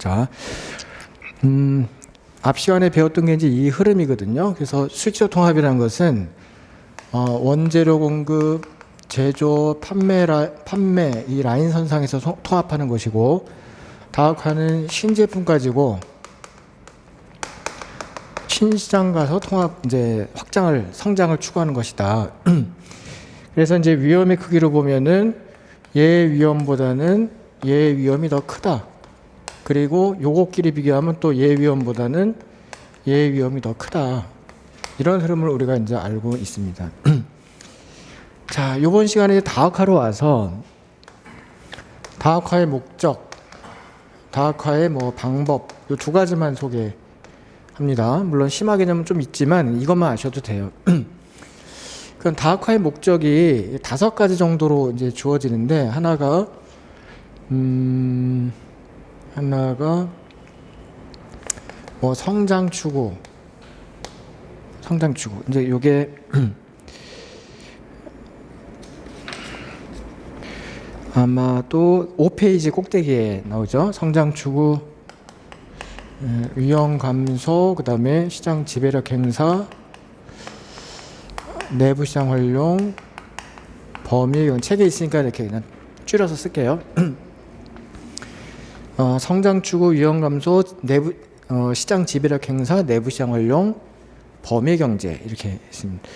자, 앞 시간에 배웠던 게 이제 이 흐름이거든요. 그래서 수익적 통합이라는 것은 원재료 공급, 제조, 판매 이 라인 선상에서 통합하는 것이고, 다음하는 신제품 가지고 신시장 가서 이제 성장을 추구하는 것이다. 그래서 이제 위험의 크기로 보면은 얘 위험보다는 얘 위험이 더 크다. 그리고 요것끼리 비교하면 또 얘 위험보다는 얘 위험이 더 크다. 이런 흐름을 우리가 이제 알고 있습니다. 자, 이번 시간에 다학화로 와서 다학화의 목적, 다학화의 방법, 이 두 가지만 소개합니다. 물론 심화 개념은 좀 있지만 이것만 아셔도 돼요. 그럼 다학화의 목적이 5가지 정도로 이제 주어지는데, 하나가 성장 추구. 이제 요게 아마도 5페이지 꼭대기에 나오죠. 성장 추구, 위험 감소, 그 다음에 시장 지배력 행사, 내부 시장 활용, 범위, 책에 있으니까 이렇게 그냥 줄여서 쓸게요. 성장 추구, 위험 감소, 내부 시장 지배력 행사, 내부 시장 활용, 범위 경제 이렇게 있습니다.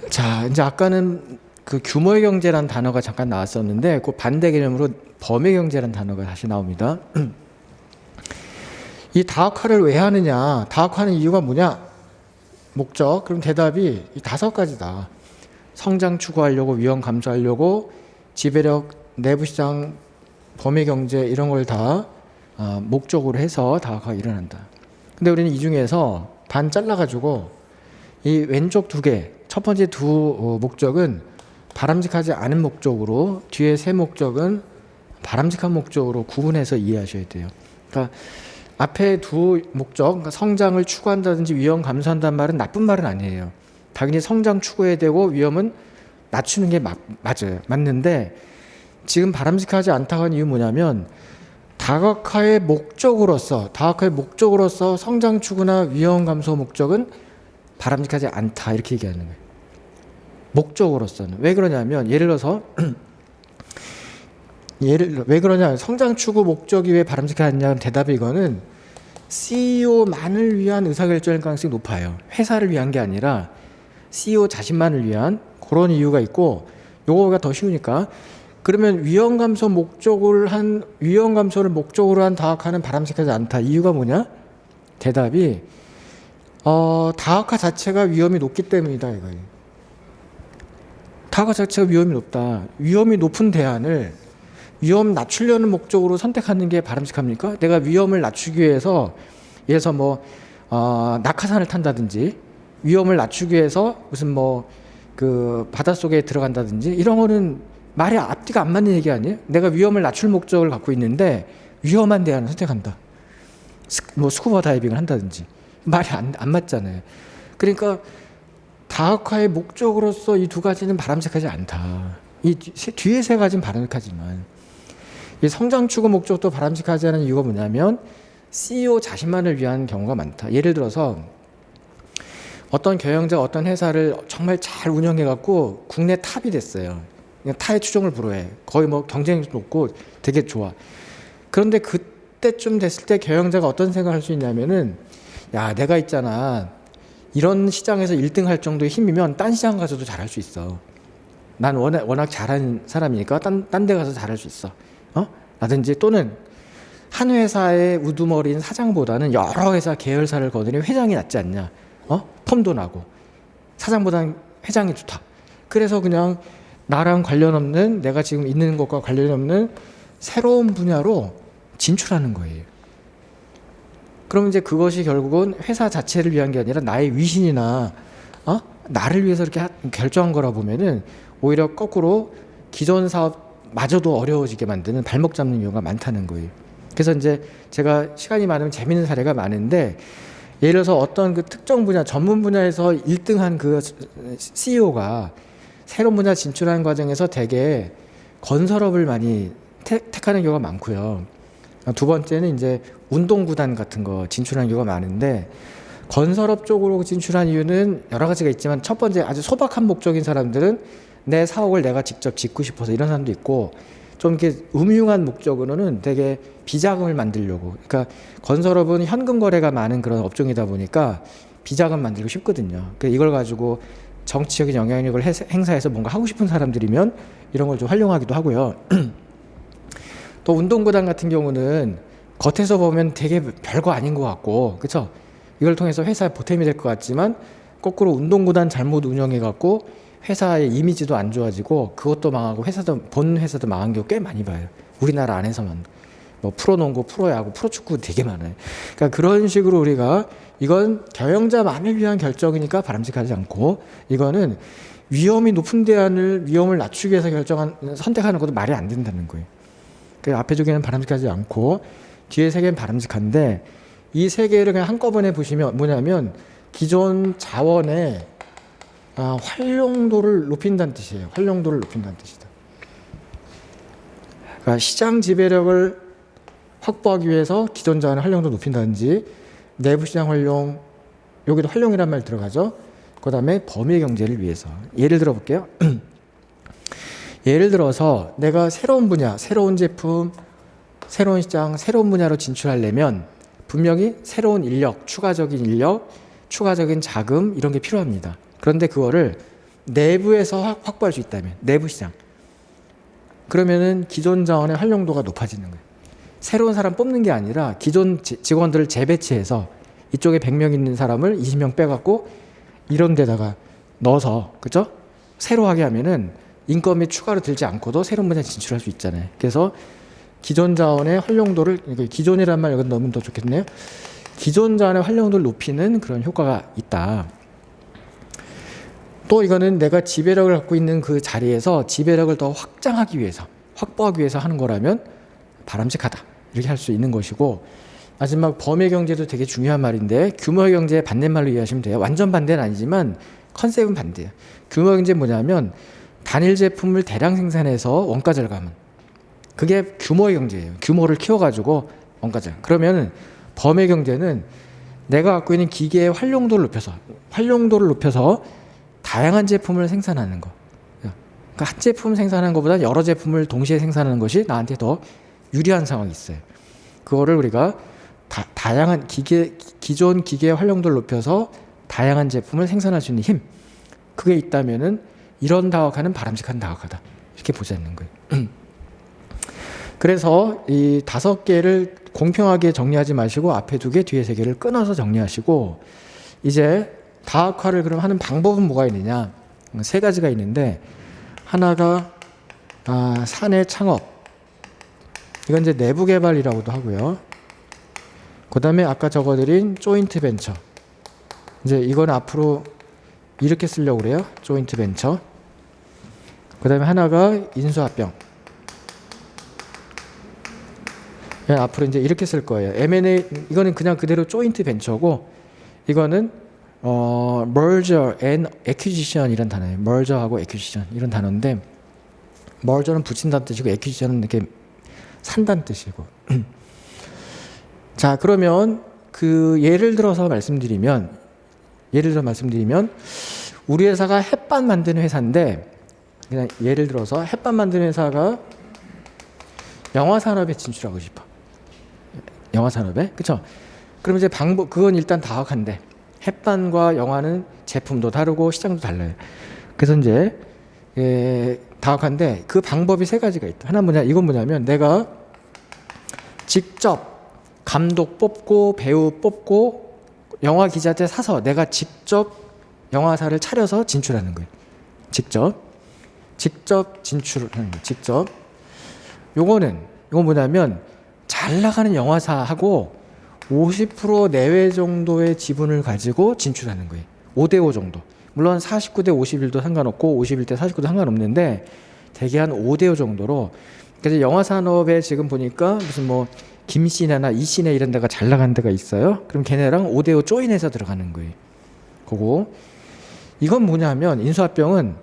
자, 이제 아까는 그 규모의 경제라는 단어가 잠깐 나왔었는데, 그 반대 개념으로 범위 경제라는 단어가 다시 나옵니다. 이 다학화를 왜 하느냐? 다학화하는 이유가 뭐냐? 목적. 그럼 대답이 이 5가지다. 성장 추구하려고, 위험 감소하려고, 지배력, 내부 시장, 범위 경제 이런 걸 다 목적으로 해서 다학화가 일어난다. 근데 우리는 이 중에서 반 잘라가지고 이 왼쪽 2개, 첫 번째 2 목적은 바람직하지 않은 목적으로, 뒤에 3 목적은 바람직한 목적으로 구분해서 이해하셔야 돼요. 그러니까 앞에 2 목적, 그러니까 성장을 추구한다든지 위험 감소한다는 말은 나쁜 말은 아니에요. 당연히 성장 추구해야 되고 위험은 낮추는 게 맞아요. 맞는데 지금 바람직하지 않다고 하는 이유는 뭐냐면, 다학화의 목적으로서 성장 추구나 위험 감소 목적은 바람직하지 않다 이렇게 얘기하는 거예요. 목적으로서는. 왜 그러냐면, 예를 들어서 왜 그러냐, 성장 추구 목적이 왜 바람직하지 않냐면 대답이 이거는 CEO만을 위한 의사결정일 가능성이 높아요. 회사를 위한 게 아니라 CEO 자신만을 위한 그런 이유가 있고, 요거가 더 쉬우니까. 그러면 위험 감소를 목적으로 한 다학화는 바람직하지 않다. 이유가 뭐냐? 대답이 다학화 자체가 위험이 높기 때문이다 이거예요. 다학화 자체가 위험이 높다. 위험이 높은 대안을 위험 낮추려는 목적으로 선택하는 게 바람직합니까? 내가 위험을 낮추기 위해서, 예를 들어서 낙하산을 탄다든지, 위험을 낮추기 위해서 무슨 그 바닷속에 들어간다든지, 이런 거는 말이 앞뒤가 안 맞는 얘기 아니에요? 내가 위험을 낮출 목적을 갖고 있는데 위험한 대안을 선택한다. 스쿠버 다이빙을 한다든지. 말이 안 맞잖아요. 그러니까 다학화의 목적으로서 이 2가지는 바람직하지 않다. 이 뒤에 3가지는 바람직하지만, 이 성장 추구 목적도 바람직하지 않은 이유가 뭐냐면 CEO 자신만을 위한 경우가 많다. 예를 들어서 어떤 경영자가 어떤 회사를 정말 잘 운영해갖고 국내 탑이 됐어요. 그냥 타의 추종을 불허해. 거의 경쟁력도 높고 되게 좋아. 그런데 그때쯤 됐을 때 경영자가 어떤 생각을 할 수 있냐면은, 야, 내가 있잖아, 이런 시장에서 1등 할 정도의 힘이면 딴 시장 가서도 잘할 수 있어. 난 워낙 잘하는 사람이니까 딴 데 가서 잘할 수 있어. 라든지, 또는 한 회사의 우두머리인 사장보다는 여러 회사 계열사를 거느린 회장이 낫지 않냐. 폼도 나고 사장보다는 회장이 좋다. 그래서 그냥 나랑 관련 없는, 내가 지금 있는 것과 관련이 없는 새로운 분야로 진출하는 거예요. 그러면 이제 그것이 결국은 회사 자체를 위한 게 아니라 나의 위신이나 나를 위해서 이렇게 결정한 거라 보면은 오히려 거꾸로 기존 사업마저도 어려워지게 만드는 발목 잡는 이유가 많다는 거예요. 그래서 이제 제가 시간이 많으면 재밌는 사례가 많은데, 예를 들어서 어떤 그 특정 분야, 전문 분야에서 1등한 그 CEO가 새로운 분야 진출하는 과정에서 되게 건설업을 많이 택하는 경우가 많고요. 두 번째는 이제 운동구단 같은 거 진출하는 경우가 많은데, 건설업 쪽으로 진출한 이유는 여러 가지가 있지만, 첫 번째 아주 소박한 목적인 사람들은 내 사옥을 내가 직접 짓고 싶어서 이런 사람도 있고, 좀 이렇게 음흉한 목적으로는 되게 비자금을 만들려고. 그러니까 건설업은 현금 거래가 많은 그런 업종이다 보니까 비자금 만들고 싶거든요. 그러니까 이걸 가지고 정치적인 영향력을 행사해서 뭔가 하고 싶은 사람들이면 이런 걸 좀 활용하기도 하고요. 또 운동구단 같은 경우는 겉에서 보면 되게 별거 아닌 것 같고, 그렇죠? 이걸 통해서 회사에 보탬이 될 것 같지만, 거꾸로 운동구단 잘못 운영해갖고 회사의 이미지도 안 좋아지고 그것도 망하고 본 회사도 망한 경우 꽤 많이 봐요. 우리나라 안에서만. 뭐 프로농구, 프로야구, 프로축구 되게 많아요. 그러니까 그런 식으로 우리가, 이건 경영자만을 위한 결정이니까 바람직하지 않고, 이거는 위험이 높은 대안을 위험을 낮추기 위해서 선택하는 것도 말이 안 된다는 거예요. 그 앞에 두 개는 바람직하지 않고 뒤에 세 개는 바람직한데, 이 세 개를 그냥 한꺼번에 보시면 뭐냐면 기존 자원의 활용도를 높인다는 뜻이에요. 활용도를 높인다는 뜻이다. 그러니까 시장 지배력을 확보하기 위해서 기존 자원의 활용도 높인다든지, 내부 시장 활용, 여기도 활용이란 말 들어가죠. 그 다음에 범위 경제를 위해서. 예를 들어 볼게요. 예를 들어서 내가 새로운 분야, 새로운 제품, 새로운 시장, 새로운 분야로 진출하려면 분명히 새로운 인력, 추가적인 자금 이런 게 필요합니다. 그런데 그거를 내부에서 확보할 수 있다면, 내부 시장, 그러면은 기존 자원의 활용도가 높아지는 거예요. 새로운 사람 뽑는 게 아니라 기존 직원들을 재배치해서 이쪽에 100명 있는 사람을 20명 빼갖고 이런 데다가 넣어서, 그죠? 새로 하게 하면은 인건비 추가로 들지 않고도 새로운 분야에 진출할 수 있잖아요. 그래서 기존 자원의 활용도를, 기존이란 말 여기 넣으면 더 좋겠네요. 기존 자원의 활용도를 높이는 그런 효과가 있다. 또 이거는 내가 지배력을 갖고 있는 그 자리에서 지배력을 더 확장하기 위해서, 확보하기 위해서 하는 거라면 바람직하다, 이렇게 할 수 있는 것이고, 마지막 범위 경제도 되게 중요한 말인데, 규모 경제의 반대말로 이해하시면 돼요. 완전 반대는 아니지만 컨셉은 반대예요. 규모 경제는 뭐냐면 단일 제품을 대량 생산해서 원가 절감은, 그게 규모의 경제예요. 규모를 키워가지고 원가 절감. 그러면 범위 경제는 내가 갖고 있는 기계의 활용도를 높여서 다양한 제품을 생산하는 거. 그러니까 한 제품 생산하는 것보다 여러 제품을 동시에 생산하는 것이 나한테 더 유리한 상황이 있어요. 그거를 우리가 다양한 기존 기계의 활용도를 높여서 다양한 제품을 생산할 수 있는 힘, 그게 있다면은 이런 다각화는 바람직한 다각화다, 이렇게 보자는 거예요. 그래서 이 5개를 공평하게 정리하지 마시고 앞에 2개, 뒤에 3개를 끊어서 정리하시고, 이제 다각화를 그럼 하는 방법은 뭐가 있느냐? 3가지가 있는데, 하나가 사내 창업, 이건 이제 내부 개발이라고도 하고요. 그 다음에 아까 적어드린 조인트 벤처, 이제 이건 앞으로 이렇게 쓰려고 그래요. 조인트 벤처. 그 다음에 하나가 인수합병. 네, 앞으로 이제 이렇게 쓸 거예요. M&A, 이거는 그냥 그대로 조인트 벤처고, 이거는 merger and acquisition 이런 단어예요. merger하고 acquisition 이런 단어인데, merger는 붙인다는 뜻이고 acquisition은 이렇게 산다는 뜻이고. 자, 그러면 그 예를 들어서 말씀드리면 우리 회사가 햇반 만드는 회사인데, 그냥 예를 들어서 햇반 만드는 회사가 영화 산업에 진출하고 싶어. 영화 산업에, 그렇죠? 그럼 이제 그건 일단 다각화인데, 햇반과 영화는 제품도 다르고 시장도 달라요. 그래서 이제 다각화인데 그 방법이 3가지가 있다. 하나 이건 뭐냐면 내가 직접 감독 뽑고 배우 뽑고 영화 기자한테 사서 내가 직접 영화사를 차려서 진출하는 거예요. 직접 진출하는 거예요. 직접. 이건 뭐냐면 잘 나가는 영화사하고 50% 내외 정도의 지분을 가지고 진출하는 거예요. 5대5 정도. 물론 49대 51도 상관없고 51대 49도 상관없는데 대개 한 5대5 정도로. 그래서 영화 산업에 지금 보니까 무슨 뭐 김씨네나 이씨네 이런 데가 잘 나가는 데가 있어요. 그럼 걔네랑 5대5 조인해서 들어가는 거예요. 그거. 이건 뭐냐면 인수합병은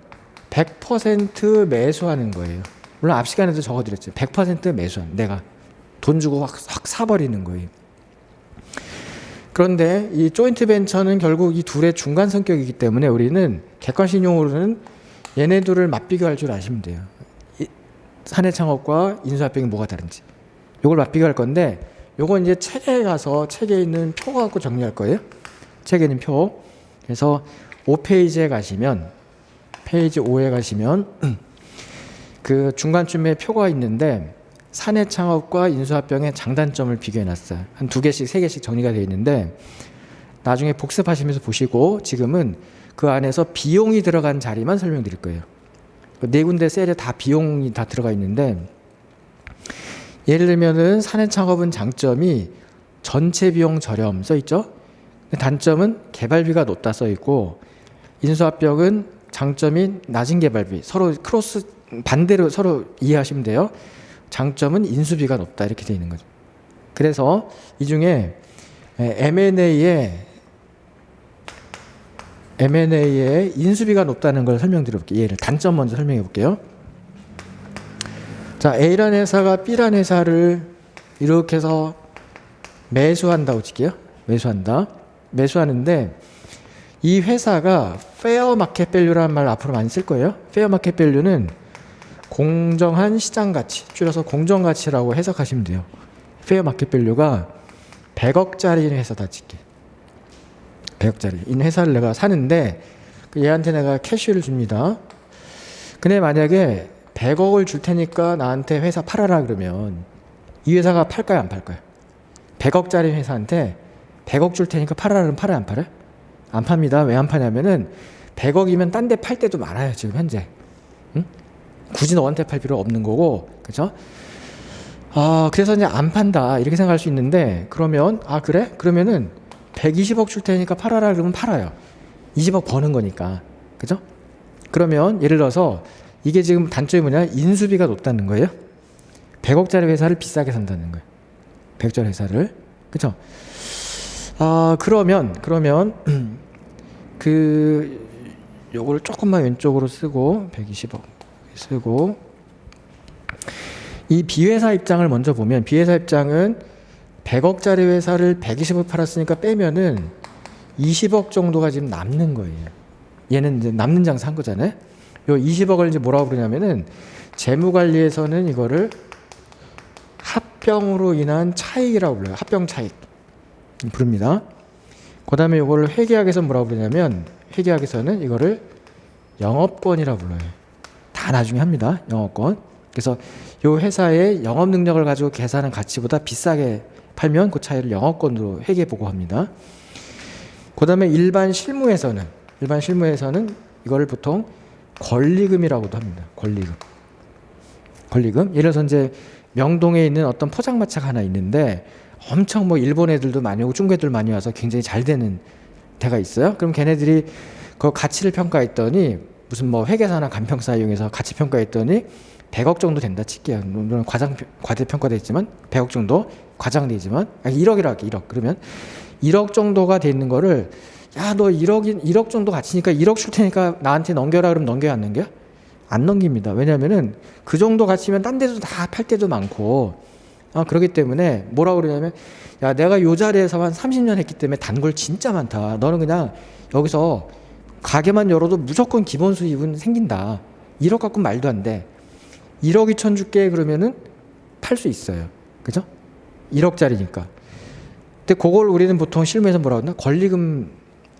100% 매수하는 거예요. 물론 앞 시간에도 적어드렸죠. 100% 매수한, 내가 돈 주고 확 사버리는 거예요. 그런데 이 조인트 벤처는 결국 이 둘의 중간 성격이기 때문에 우리는 객관신용으로는 얘네 둘을 맞비교할 줄 아시면 돼요. 사내창업과 인수합병이 뭐가 다른지. 요걸 맞비교할 건데 요건 이제 책에 가서 책에 있는 표 갖고 정리할 거예요. 책에 있는 표. 그래서 5페이지에 가시면 페이지 5에 가시면 그 중간쯤에 표가 있는데 사내창업과 인수합병의 장단점을 비교해놨어요. 한 2개씩 3개씩 정리가 되어 있는데 나중에 복습하시면서 보시고 지금은 그 안에서 비용이 들어간 자리만 설명드릴 거예요. 4군데 셀에 다 비용이 다 들어가 있는데 예를 들면은 사내창업은 장점이 전체 비용 저렴 써있죠. 단점은 개발비가 높다 써있고 인수합병은 장점이 낮은 개발비, 서로 크로스 반대로 서로 이해하시면 돼요. 장점은 인수비가 높다 이렇게 되어 있는 거죠. 그래서 이 중에 M&A에 인수비가 높다는 걸 설명드려 볼게요. 얘를 단점 먼저 설명해 볼게요. 자, A라는 회사가 B라는 회사를 이렇게 해서 매수한다고 칠게요. 매수하는데 이 회사가 페어 마켓 밸류라는 말 앞으로 많이 쓸 거예요. 페어 마켓 밸류는 공정한 시장 가치, 줄여서 공정 가치라고 해석하시면 돼요. 페어 마켓 밸류가 100억짜리 회사다 칠게. 100억짜리. 이 회사를 내가 사는데 얘한테 내가 캐시를 줍니다. 근데 만약에 100억을 줄 테니까 나한테 회사 팔아라 그러면 이 회사가 팔까요, 안 팔까요? 100억짜리 회사한테 100억 줄 테니까 팔아라 그러면 팔아요, 안 팔아요? 안 팝니다. 왜 안 파냐면은 100억이면 딴 데 팔 때도 많아요, 지금 현재. 응? 굳이 너한테 팔 필요 없는 거고, 그죠? 그래서 이제 안 판다 이렇게 생각할 수 있는데 그러면 그래? 그러면은 120억 줄 테니까 팔아라 그러면 팔아요. 20억 버는 거니까, 그죠? 그러면 예를 들어서 이게 지금 단점이 뭐냐? 인수비가 높다는 거예요. 100억짜리 회사를 비싸게 산다는 거예요. 100억짜리 회사를, 그죠? 그러면 요거를 조금만 왼쪽으로 쓰고 120억 쓰고 이 B회사 입장을 먼저 보면 B회사 입장은 100억짜리 회사를 120억 팔았으니까 빼면은 20억 정도가 지금 남는 거예요. 얘는 이제 남는 장사 한 거잖아요. 요 20억을 이제 뭐라고 그러냐면은 재무관리에서는 이거를 합병으로 인한 차익이라고 불러요. 합병 차익 부릅니다. 그 다음에 이거를 회계학에서 뭐라고 그러냐면 회계학에서는 이거를 영업권이라고 불러요. 다 나중에 합니다. 영업권. 그래서 이 회사의 영업 능력을 가지고 계산한 가치보다 비싸게 팔면 그 차이를 영업권으로 회계 보고합니다. 그 다음에 일반 실무에서는 이거를 보통 권리금이라고도 합니다. 권리금. 예를 들어서 이제 명동에 있는 어떤 포장마차가 하나 있는데 엄청 뭐 일본 애들도 많이 오고 중국 애들 많이 와서 굉장히 잘 되는 데가 있어요. 그럼 걔네들이 그 가치를 평가했더니 무슨 뭐 회계사나 간평사 이용해서 가치 평가했더니 100억 정도 된다 칠게요. 물론 과대평가됐지만 100억 정도 과장되지만 1억이라 할게. 1억. 그러면 1억 정도가 돼 있는 거를 야, 너 1억 정도 가치니까 1억 줄 테니까 나한테 넘겨라 그러면 넘겨요, 안 넘겨요? 안 넘깁니다. 왜냐면은 그 정도 가치면 딴 데도 다 팔 때도 많고 그렇기 때문에 뭐라고 그러냐면 야, 내가 요 자리에서 한 30년 했기 때문에 단골 진짜 많다. 너는 그냥 여기서 가게만 열어도 무조건 기본 수입은 생긴다. 1억 갖고 말도 안 돼. 1억 2천 줄게 그러면은 팔 수 있어요. 그죠? 1억짜리니까. 근데 그걸 우리는 보통 실무에서 뭐라고 하나? 권리금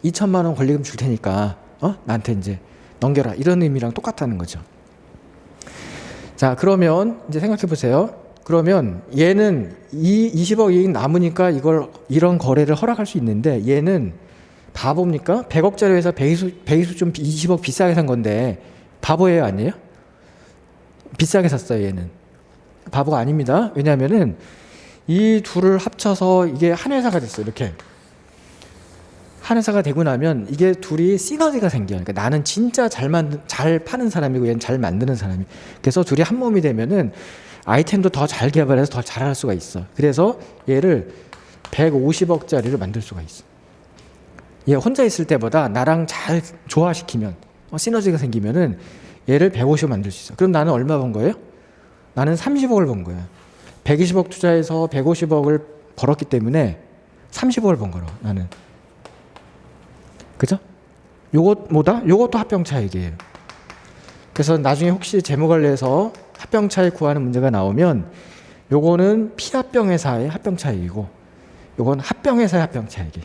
2천만 원 권리금 줄 테니까 나한테 이제 넘겨라. 이런 의미랑 똑같다는 거죠. 자, 그러면 이제 생각해 보세요. 그러면 얘는 이 20억 이익 남으니까 이런 거래를 허락할 수 있는데 얘는 바보입니까? 100억짜리 회사 배기수 좀 20억 비싸게 산 건데 바보예요, 아니에요? 비싸게 샀어요, 얘는. 바보가 아닙니다. 왜냐하면은 이 둘을 합쳐서 이게 한 회사가 됐어요. 이렇게 한 회사가 되고 나면 이게 둘이 시너지가 생겨요. 그러니까 나는 진짜 잘 파는 사람이고 얘는 잘 만드는 사람이. 그래서 둘이 한 몸이 되면은 아이템도 더 잘 개발해서 더 잘할 수가 있어. 그래서 얘를 150억짜리를 만들 수가 있어. 얘 혼자 있을 때보다 나랑 잘 조화시키면 시너지가 생기면은 얘를 150억 만들 수 있어. 그럼 나는 얼마 번 거예요? 나는 30억을 번 거야. 120억 투자해서 150억을 벌었기 때문에 30억을 번 거라 나는. 그죠? 요것 뭐다? 요것도 합병차익이에요. 그래서 나중에 혹시 재무관리에서 합병차익 구하는 문제가 나오면 요거는 피합병회사의 합병차익이고 요건 합병회사의 합병차익이.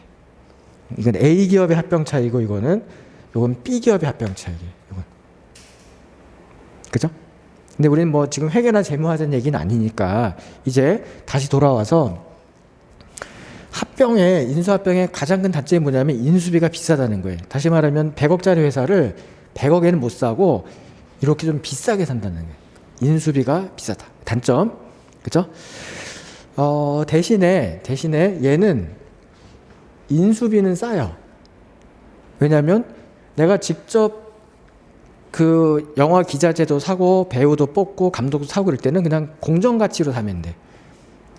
이건 A기업의 합병차익이고 이건 B기업의 합병차익이에요. 이건. 그죠? 근데 우리는 뭐 지금 회계나 재무하자는 얘기는 아니니까 이제 다시 돌아와서 합병의 인수합병의 가장 큰 단점이 뭐냐면 인수비가 비싸다는 거예요. 다시 말하면 100억짜리 회사를 100억에는 못 사고 이렇게 좀 비싸게 산다는 거예요. 인수비가 비싸다. 단점. 그죠? 대신에 얘는 인수비는 싸요. 왜냐면 내가 직접 그 영화 기자재도 사고 배우도 뽑고 감독도 사고 그럴 때는 그냥 공정가치로 사면 돼.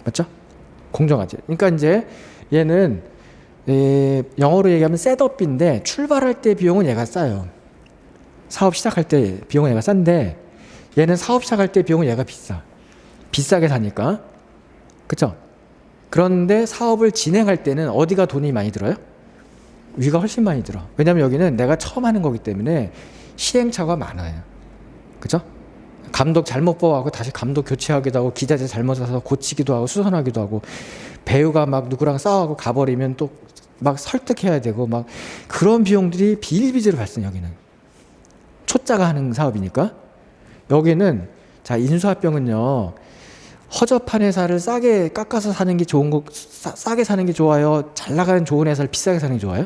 맞죠? 공정가치. 그러니까 이제 얘는 영어로 얘기하면 셋업비인데 출발할 때 비용은 얘가 싸요. 사업 시작할 때 비용은 얘가 싼데 얘는 사업 시작할 때 비용은 얘가 비싸. 비싸게 사니까. 그쵸? 그런데 사업을 진행할 때는 어디가 돈이 많이 들어요? 위가 훨씬 많이 들어. 왜냐면 여기는 내가 처음 하는 거기 때문에 시행착오가 많아요. 그죠? 감독 잘못 뽑아가고 다시 감독 교체하기도 하고 기자재 잘못 사서 고치기도 하고 수선하기도 하고 배우가 막 누구랑 싸우고 가버리면 또 막 설득해야 되고 막 그런 비용들이 비일비재로 발생. 여기는 초짜가 하는 사업이니까. 여기는 자 인수합병은요 허접한 회사를 싸게 깎아서 사는 게 좋은 거 싸게 사는 게 좋아요? 잘 나가는 좋은 회사를 비싸게 사는 게 좋아요?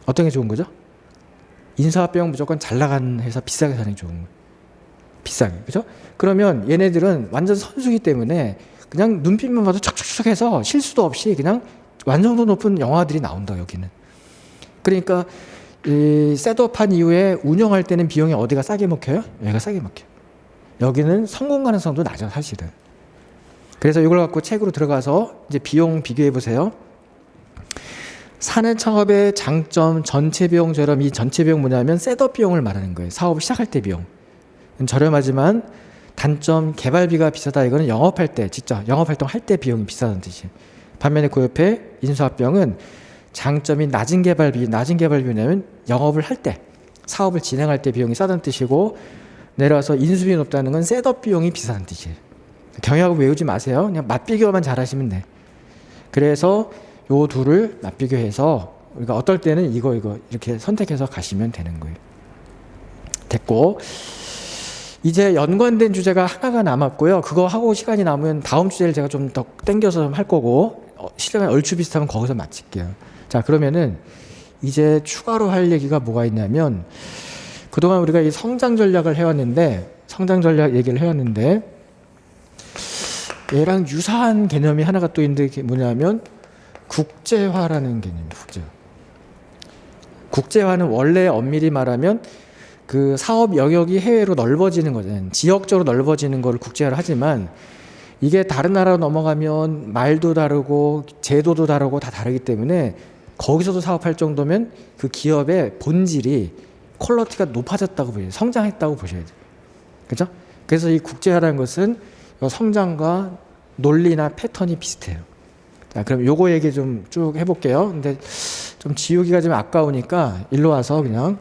어떤 게 좋은 거죠? 인수합병 무조건 잘 나가는 회사 비싸게 사는 게 좋은 거예요. 비싸게. 그죠? 그러면 얘네들은 완전 선수기 때문에 그냥 눈빛만 봐도 척척척 해서 실수도 없이 그냥 완성도 높은 영화들이 나온다, 여기는. 그러니까 이 셋업한 이후에 운영할 때는 비용이 어디가 싸게 먹혀요? 얘가 싸게 먹혀요. 여기는 성공 가능성도 낮아, 사실은. 그래서 이걸 갖고 책으로 들어가서 이제 비용 비교해 보세요. 사내 창업의 장점, 전체 비용 저렴. 이 전체 비용 뭐냐면 셋업 비용을 말하는 거예요. 사업 시작할 때 비용. 저렴하지만 단점 개발비가 비싸다. 이거는 영업할 때 직접 영업활동 할 때 비용이 비싸다는 뜻이에요. 반면에 그 옆에 인수합병은 장점이 낮은 개발비. 낮은 개발비냐면 영업을 할 때 사업을 진행할 때 비용이 싸다는 뜻이고 내려와서 인수비가 높다는 건 셋업 비용이 비싸다는 뜻이에요. 경영하고 외우지 마세요. 그냥 맛비교만 잘하시면 돼. 그래서 요 둘을 맛비교해서 우리가 어떨 때는 이거 이렇게 선택해서 가시면 되는 거예요. 됐고 이제 연관된 주제가 하나가 남았고요. 그거 하고 시간이 남으면 다음 주제를 제가 좀 더 땡겨서 할 거고 시간이 얼추 비슷하면 거기서 마칠게요. 자 그러면은 이제 추가로 할 얘기가 뭐가 있냐면 그동안 우리가 이 성장 전략을 해왔는데 성장 전략 얘기를 해왔는데 얘랑 유사한 개념이 하나가 또 있는데 그게 뭐냐면 국제화라는 개념이에요. 국제화는 원래 엄밀히 말하면 그 사업 영역이 해외로 넓어지는 거잖아요. 지역적으로 넓어지는 걸 국제화를 하지만 이게 다른 나라로 넘어가면 말도 다르고 제도도 다르고 다 다르기 때문에 거기서도 사업할 정도면 그 기업의 본질이 퀄리티가 높아졌다고 보셔야 돼요. 성장했다고 보셔야 돼요. 그죠? 그래서 이 국제화라는 것은 성장과 논리나 패턴이 비슷해요. 자, 그럼 요거 얘기 좀 쭉 해볼게요. 근데 좀 지우기가 좀 아까우니까 일로 와서 그냥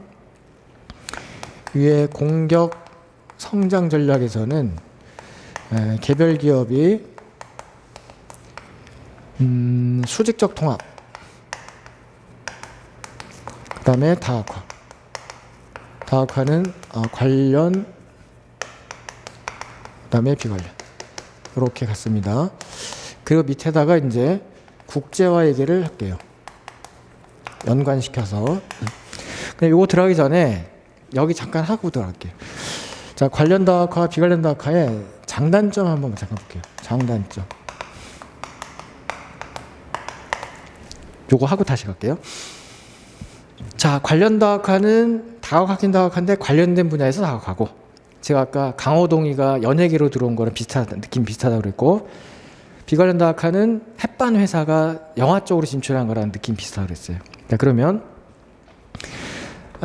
위에 공격 성장 전략에서는 개별 기업이 수직적 통합, 그 다음에 다학화. 다학화는 관련, 그 다음에 비관련. 이렇게 갔습니다. 그리고 밑에다가 이제 국제화 얘기를 할게요. 연관시켜서. 근데 이거 들어가기 전에 여기 잠깐 하고 들어갈게요. 자, 관련 다학화, 비관련 다학화의 장단점 한번 잠깐 볼게요. 장단점. 요거 하고 다시 갈게요. 자, 관련 다학화는 다학화긴 다학화인데 관련된 분야에서 다학화고, 제가 아까 강호동이가 연예계로 들어온 거랑 느낌 비슷하다고 그랬고, 비관련 다학화는 햇반 회사가 영화 쪽으로 진출한 거랑 느낌 비슷하다고 그랬어요. 자, 그러면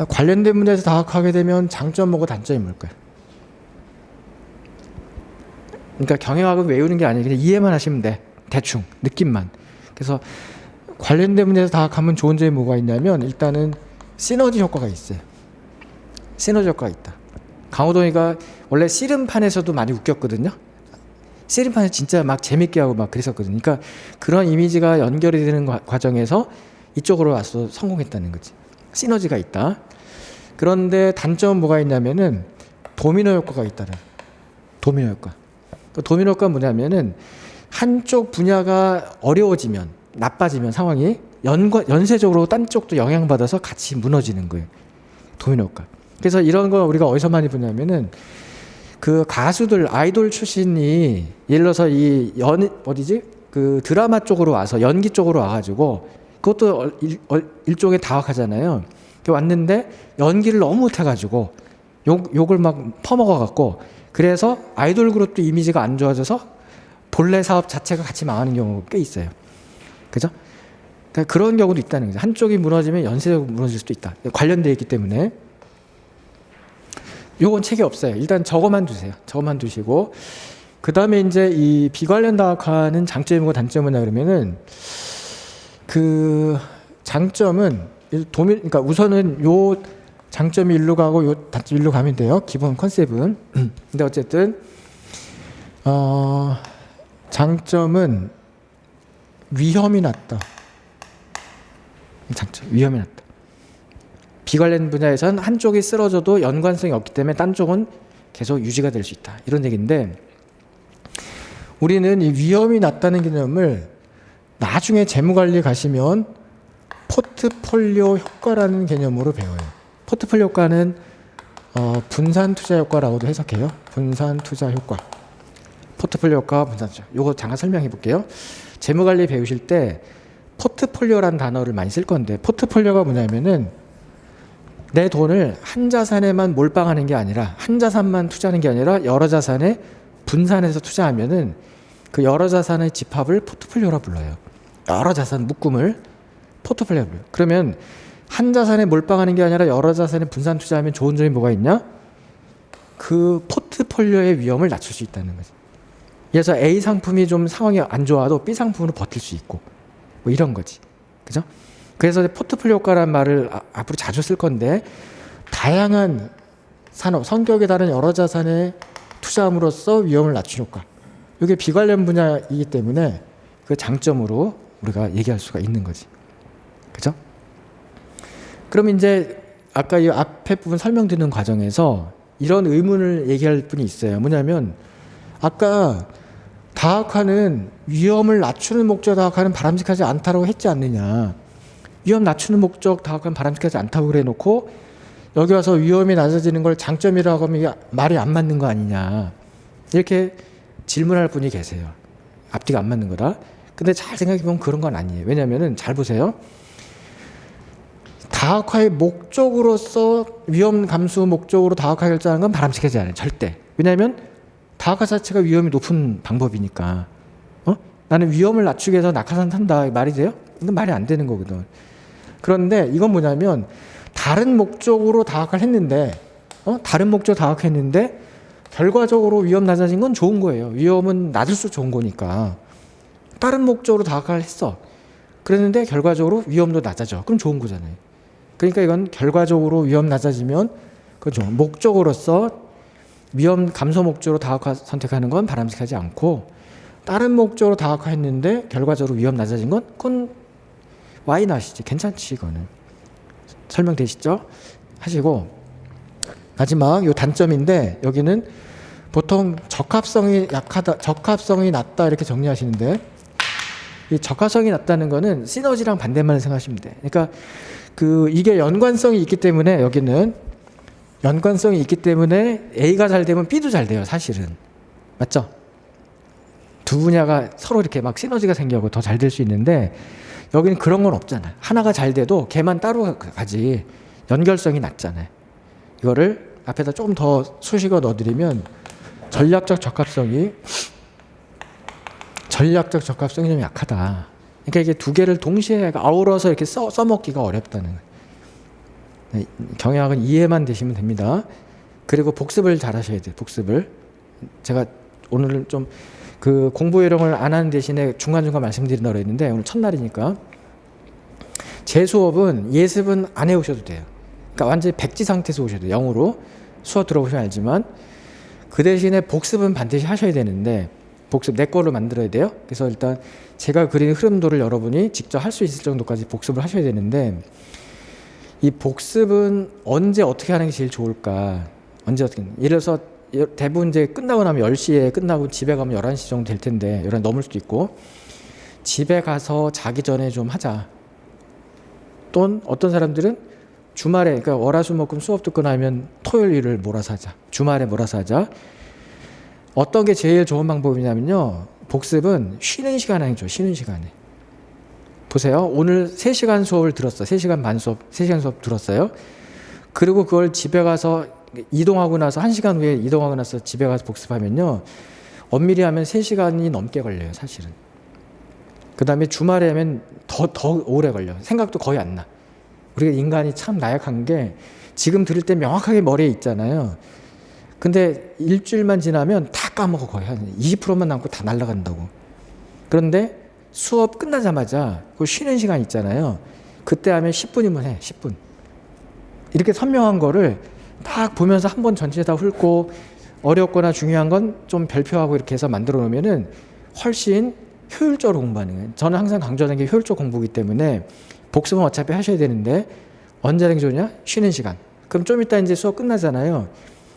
관련된 분야에서 다학화하게 되면 장점 뭐고 단점이 뭘까요? 그러니까 경영학은 외우는 게 아니라 그냥 이해만 하시면 돼. 대충 느낌만. 그래서 관련된 문제에서 다각하면 좋은 점이 뭐가 있냐면 일단은 시너지 효과가 있어요. 시너지 효과가 있다. 강호동이가 원래 씨름판에서도 많이 웃겼거든요. 씨름판에 진짜 막 재밌게 하고 막 그랬었거든요. 그러니까 그런 이미지가 연결이 되는 과정에서 이쪽으로 와서 성공했다는 거지. 시너지가 있다. 그런데 단점은 뭐가 있냐면은 도미노 효과가 있다는. 도미노 효과. 그 도미노 효과가 뭐냐면은 한쪽 분야가 어려워지면 나빠지면 상황이 연쇄적으로 딴 쪽도 영향받아서 같이 무너지는 거예요. 도미노 효과. 그래서 이런 거 우리가 어디서 많이 보냐면은 그 가수들 아이돌 출신이 예를 들어서 그 드라마 쪽으로 와서 연기 쪽으로 와가지고 그것도 일종의 다각하잖아요. 왔는데 연기를 너무 못해가지고 욕을 막 퍼먹어갖고 그래서 아이돌 그룹도 이미지가 안 좋아져서 본래 사업 자체가 같이 망하는 경우가 꽤 있어요. 그죠? 그러니까 그런 경우도 있다는 거죠. 한쪽이 무너지면 연쇄적으로 무너질 수도 있다. 관련되어 있기 때문에. 요건 책이 없어요. 일단 저거만 두세요. 저거만 두시고 그 다음에 이제 이 비관련 다각화는 장점이고 단점은 뭐냐 그러면은 그 장점은 그러니까 우선은 요 장점이 일로 가고 요 단점이 일로 가면 돼요. 기본 컨셉은. 근데 어쨌든 장점은 위험이 낮다. 장점 위험이 낮다. 비관련 분야에서는 한쪽이 쓰러져도 연관성이 없기 때문에 딴 쪽은 계속 유지가 될 수 있다. 이런 얘기인데 우리는 이 위험이 낮다는 개념을 나중에 재무관리 가시면 포트폴리오 효과라는 개념으로 배워요. 포트폴리오 효과는 분산 투자 효과라고도 해석해요. 분산 투자 효과. 포트폴리오 효과, 분산 투자. 요거 잠깐 설명해 볼게요. 재무관리 배우실 때 포트폴리오라는 단어를 많이 쓸 건데 포트폴리오가 뭐냐면은 내 돈을 한 자산에만 몰빵하는 게 아니라 한 자산만 투자하는 게 아니라 여러 자산에 분산해서 투자하면은 그 여러 자산의 집합을 포트폴리오라 불러요. 여러 자산 묶음을 포트폴리오라 불러요. 그러면 한 자산에 몰빵하는 게 아니라 여러 자산에 분산 투자하면 좋은 점이 뭐가 있냐? 그 포트폴리오의 위험을 낮출 수 있다는 거죠. 그래서 A 상품이 좀 상황이 안 좋아도 B 상품으로 버틸 수 있고 뭐 이런 거지. 그죠? 그래서 포트폴리오 효과라는 말을 앞으로 자주 쓸 건데 다양한 산업, 성격에 다른 여러 자산에 투자함으로써 위험을 낮춘 효과. 이게 비관련 분야이기 때문에 그 장점으로 우리가 얘기할 수가 있는 거지. 그죠? 그럼 이제 아까 이 앞에 부분 설명드리는 과정에서 이런 의문을 얘기할 분이 있어요. 뭐냐면 아까 다각화는 위험을 낮추는 목적 다각화는 바람직하지 않다고 했지 않느냐. 위험 낮추는 목적 다각화는 바람직하지 않다고 그래 놓고 여기 와서 위험이 낮아지는 걸 장점이라고 하면 이게 말이 안 맞는 거 아니냐. 이렇게 질문할 분이 계세요. 앞뒤가 안 맞는 거다. 근데 잘 생각해보면 그런 건 아니에요. 왜냐면은 잘 보세요. 다각화의 목적으로서 위험 감수 목적으로 다각화 결정하는 건 바람직하지 않아요. 절대. 왜냐하면 다각화 자체가 위험이 높은 방법이니까. 나는 위험을 낮추기 위해서 낙하산 탄다. 말이 돼요? 이건 말이 안 되는 거거든. 그런데 이건 뭐냐면 다른 목적으로 다각화를 했는데 다른 목적 다각화했는데 결과적으로 위험 낮아진 건 좋은 거예요. 위험은 낮을수록 좋은 거니까. 다른 목적으로 다각화를 했어. 그랬는데 결과적으로 위험도 낮아져. 그럼 좋은 거잖아요. 그러니까 이건 결과적으로 위험 낮아지면 그죠. 목적으로서 위험 감소 목적으로 다각화 선택하는 건 바람직하지 않고 다른 목적으로 다각화했는데 결과적으로 위험 낮아진 건 그건 why not이지. 괜찮지 이거는. 설명되시죠? 하시고 마지막 요 단점인데 여기는 보통 적합성이 약하다, 적합성이 낮다 이렇게 정리하시는데 이 적합성이 낮다는 거는 시너지랑 반대말을 생각하시면 돼. 그러니까 이게 연관성이 있기 때문에 여기는 연관성이 있기 때문에 A가 잘 되면 B도 잘 돼요. 사실은. 맞죠? 두 분야가 서로 이렇게 막 시너지가 생겨고 더 잘 될 수 있는데 여기는 그런 건 없잖아요. 하나가 잘 돼도 걔만 따로 가지 연결성이 낮잖아요. 이거를 앞에다 조금 더 수식어 넣어드리면 전략적 적합성이 좀 약하다. 그러니까 이게 두 개를 동시에 아우러서 이렇게 써먹기가 어렵다는 거예요. 네, 경영학은 이해만 되시면 됩니다. 그리고 복습을 잘 하셔야 돼요. 복습을. 제가 오늘은 좀 그 공부 요령을 안 하는 대신에 중간중간 말씀드린다고 했는데 오늘 첫날이니까 제 수업은 예습은 안 해오셔도 돼요. 그러니까 완전히 백지 상태에서 오셔도 돼요. 0으로 수업 들어보시면 알지만 그 대신에 복습은 반드시 하셔야 되는데 복습 내 걸로 만들어야 돼요. 그래서 일단 제가 그린 흐름도를 여러분이 직접 할 수 있을 정도까지 복습을 하셔야 되는데 이 복습은 언제 어떻게 하는 게 제일 좋을까? 언제 어떻게 예를 들어서 대부분 이제 끝나고 나면 10시에 끝나고 집에 가면 11시 정도 될 텐데 11시 넘을 수도 있고 집에 가서 자기 전에 좀 하자. 또는 어떤 사람들은 주말에 그러니까 월화수목금 수업 듣고 나면 토요일 일을 몰아서 하자. 주말에 몰아서 하자. 어떤 게 제일 좋은 방법이냐면요. 복습은 쉬는 시간에 하는 게 좋아요. 쉬는 시간에. 보세요. 오늘 3시간 수업을 들었어. 3시간 반 수업, 3시간 수업 들었어요. 그리고 그걸 집에 가서 이동하고 나서 1시간 후에 이동하고 나서 집에 가서 복습하면요. 엄밀히 하면 3시간이 넘게 걸려요. 사실은. 그 다음에 주말에 하면 더 오래 걸려. 생각도 거의 안 나. 우리가 인간이 참 나약한 게 지금 들을 때 명확하게 머리에 있잖아요. 근데 일주일만 지나면 다 까먹어. 거의 한 20%만 남고 다 날아간다고. 그런데 수업 끝나자마자 그 쉬는 시간 있잖아요. 그때 하면 10분이면 해. 10분. 이렇게 선명한 거를 딱 보면서 한 번 전체 다 훑고 어렵거나 중요한 건 좀 별표하고 이렇게 해서 만들어 놓으면은 훨씬 효율적으로 공부하는 거예요. 저는 항상 강조하는 게 효율적 공부이기 때문에 복습은 어차피 하셔야 되는데 언제 하는 게 좋냐? 쉬는 시간. 그럼 좀 이따 이제 수업 끝나잖아요.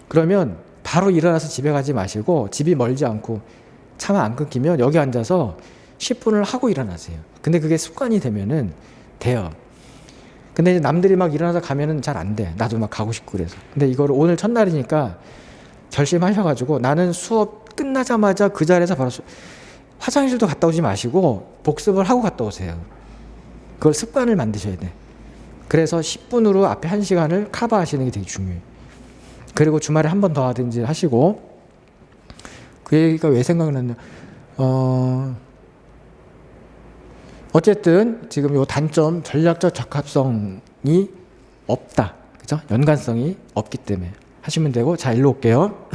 그러면 바로 일어나서 집에 가지 마시고 집이 멀지 않고 차만 안 끊기면 여기 앉아서 10분을 하고 일어나세요. 근데 그게 습관이 되면은 돼요. 근데 이제 남들이 막 일어나서 가면은 잘 안 돼. 나도 막 가고 싶고 그래서. 근데 이거를 오늘 첫날이니까 결심하셔가지고 나는 수업 끝나자마자 그 자리에서 바로 화장실도 갔다 오지 마시고 복습을 하고 갔다 오세요. 그걸 습관을 만드셔야 돼. 그래서 10분으로 앞에 1시간을 커버하시는 게 되게 중요해요. 그리고 주말에 한 번 더 하든지 하시고 그 얘기가 왜 생각났냐. 어쨌든 지금 요 단점 전략적 적합성이 없다. 그죠? 연관성이 없기 때문에 하시면 되고 자 일로 올게요.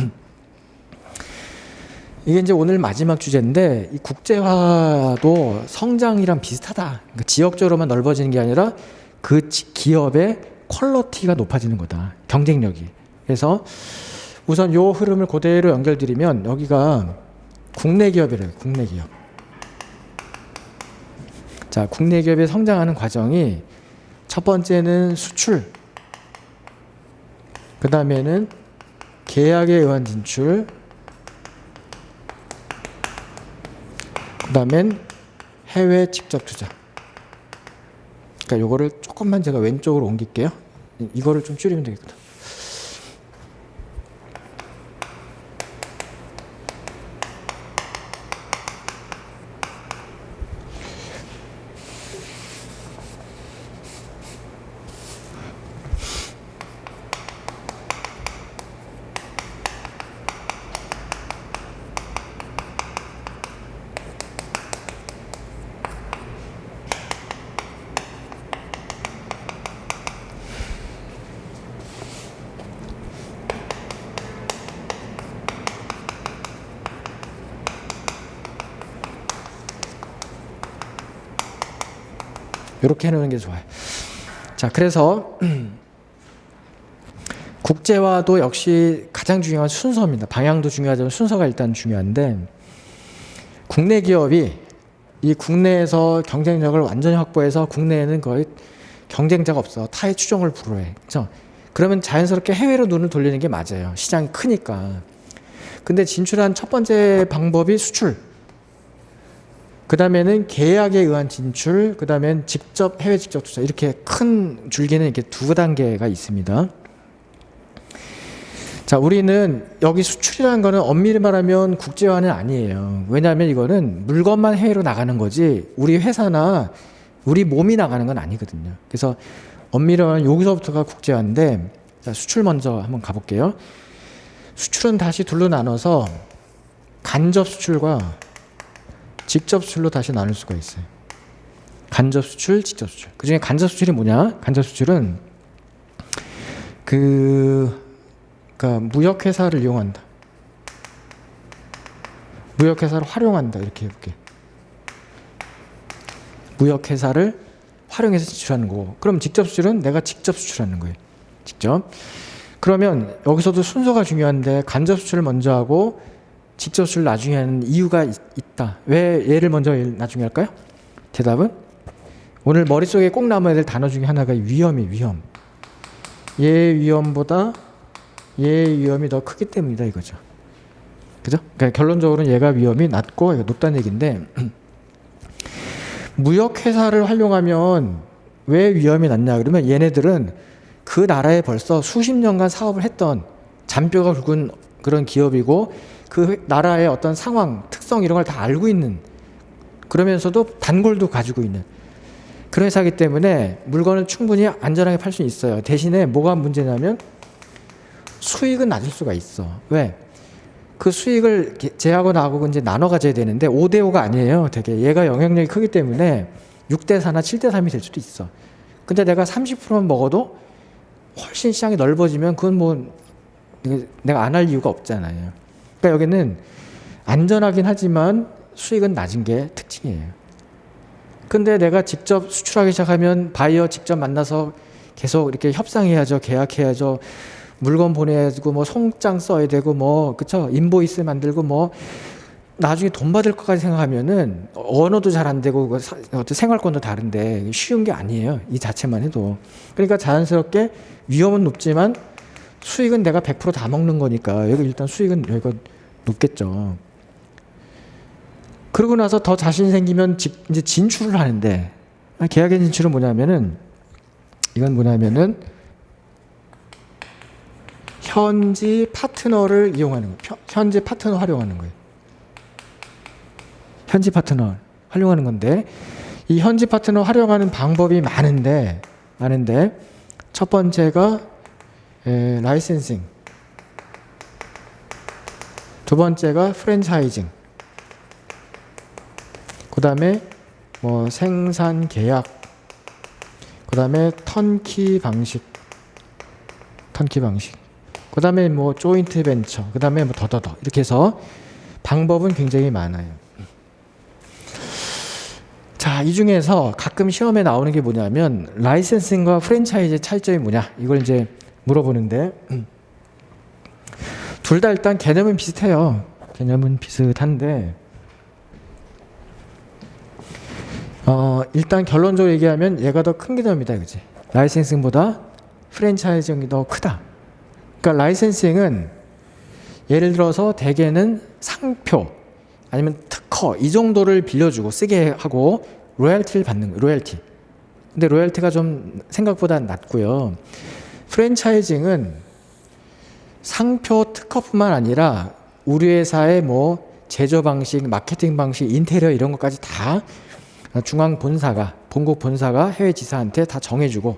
이게 이제 오늘 마지막 주제인데 이 국제화도 성장이랑 비슷하다. 그러니까 지역적으로만 넓어지는 게 아니라 그 기업의 퀄리티가 높아지는 거다. 경쟁력이. 그래서 우선 요 흐름을 그대로 연결드리면 여기가 국내 기업이래요. 국내 기업. 자, 국내 기업이 성장하는 과정이 첫 번째는 수출, 그 다음에는 계약에 의한 진출, 그 다음엔 해외 직접 투자. 그러니까 요거를 조금만 제가 왼쪽으로 옮길게요. 이거를 좀 줄이면 되겠거든. 이렇게 해놓는 게 좋아요. 자, 그래서 국제화도 역시 가장 중요한 순서입니다. 방향도 중요하지만 순서가 일단 중요한데 국내 기업이 이 국내에서 경쟁력을 완전히 확보해서 국내에는 거의 경쟁자가 없어. 타의 추종을 불허해. 그렇죠? 그러면 자연스럽게 해외로 눈을 돌리는 게 맞아요. 시장이 크니까. 근데 진출한 첫 번째 방법이 수출. 그 다음에는 계약에 의한 진출, 그 다음엔 직접 해외 직접 투자. 이렇게 큰 줄기는 이렇게 두 단계가 있습니다. 자, 우리는 여기 수출이라는 거는 엄밀히 말하면 국제화는 아니에요. 왜냐하면 이거는 물건만 해외로 나가는 거지 우리 회사나 우리 몸이 나가는 건 아니거든요. 그래서 엄밀히 말하면 여기서부터가 국제화인데 자, 수출 먼저 한번 가볼게요. 수출은 다시 둘로 나눠서 간접 수출과 직접 수출로 다시 나눌 수가 있어요. 간접 수출, 직접 수출. 그 중에 간접 수출이 뭐냐? 간접 수출은 그러니까 무역회사를 이용한다. 무역회사를 활용한다. 이렇게 해볼게. 무역회사를 활용해서 수출하는 거고, 그럼 직접 수출은 내가 직접 수출하는 거예요. 직접. 그러면 여기서도 순서가 중요한데 간접 수출을 먼저 하고 직접 수출을 나중에 하는 이유가 있다. 왜 얘를 먼저 나중에 할까요? 대답은 오늘 머릿속에 꼭 남아야 될 단어 중에 하나가 위험이 위험. 얘 위험보다 얘 위험이 더 크기 때문이다 이거죠. 그죠? 그러니까 결론적으로는 얘가 위험이 낮고 얘가 높다는 얘기인데 무역회사를 활용하면 왜 위험이 낮냐 그러면 얘네들은 그 나라에 벌써 수십 년간 사업을 했던 잔뼈가 굵은 그런 기업이고 그 나라의 어떤 상황, 특성 이런 걸 다 알고 있는, 그러면서도 단골도 가지고 있는 그런 회사이기 때문에 물건을 충분히 안전하게 팔 수 있어요. 대신에 뭐가 문제냐면 수익은 낮을 수가 있어. 왜? 그 수익을 쟤하고 나하고 이제 나눠 가져야 되는데 5대5가 아니에요. 되게 얘가 영향력이 크기 때문에 6대4나 7대3이 될 수도 있어. 근데 내가 30%만 먹어도 훨씬 시장이 넓어지면 그건 뭐 내가 안 할 이유가 없잖아요. 그러니까 여기는 안전하긴 하지만 수익은 낮은 게 특징이에요. 근데 내가 직접 수출하기 시작하면 바이어 직접 만나서 계속 이렇게 협상해야죠. 계약해야죠. 물건 보내야 되고 뭐 송장 써야 되고 뭐 그쵸? 인보이스 만들고 뭐 나중에 돈 받을 것까지 생각하면은 언어도 잘 안 되고 어떤 생활권도 다른데 쉬운 게 아니에요. 이 자체만 해도. 그러니까 자연스럽게 위험은 높지만 수익은 내가 100% 다 먹는 거니까 여기 일단 수익은 여기가 높겠죠. 그러고 나서 더 자신 생기면 이제 진출을 하는데 계약의 진출은 뭐냐면은 이건 뭐냐면은 현지 파트너를 이용하는 거예요. 현지 파트너 활용하는 거예요. 현지 파트너 활용하는 건데 이 현지 파트너 활용하는 방법이 많은데 첫 번째가 라이센싱, 두 번째가 프랜차이징, 그 다음에 뭐 생산 계약, 그 다음에 턴키 방식, 그 다음에 뭐 조인트 벤처, 그 다음에 뭐 더더더 이렇게 해서 방법은 굉장히 많아요. 자, 이 중에서 가끔 시험에 나오는 게 뭐냐면 라이센싱과 프랜차이즈의 차이점이 뭐냐 이걸 이제 물어보는데 둘 다 일단 개념은 비슷해요. 개념은 비슷한데 일단 결론적으로 얘기하면 얘가 더 큰 개념이다, 그치? 라이센싱보다 프랜차이징이 더 크다. 그러니까 라이센싱은 예를 들어서 대개는 상표 아니면 특허 이 정도를 빌려주고 쓰게 하고 로열티를 받는 거예요. 로열티. 근데 로열티가 좀 생각보다 낮고요. 프랜차이징은 상표 특허뿐만 아니라 우리 회사의 뭐 제조 방식, 마케팅 방식, 인테리어 이런 것까지 다 중앙 본사가, 본국 본사가 해외 지사한테 다 정해주고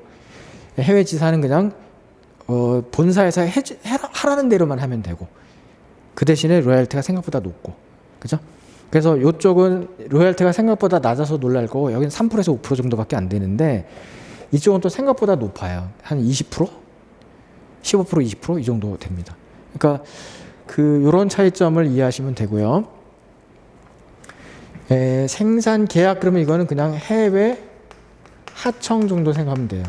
해외 지사는 그냥 본사에서 하라는 대로만 하면 되고 그 대신에 로열티가 생각보다 높고, 그죠? 그래서 이쪽은 로열티가 생각보다 낮아서 놀랄 거고 여기는 3%에서 5% 정도밖에 안 되는데 이쪽은 또 생각보다 높아요. 한 20%? 15%, 20% 이 정도 됩니다. 그러니까 요런 차이점을 이해하시면 되고요. 생산 계약 그러면 이거는 그냥 해외 하청 정도 생각하면 돼요.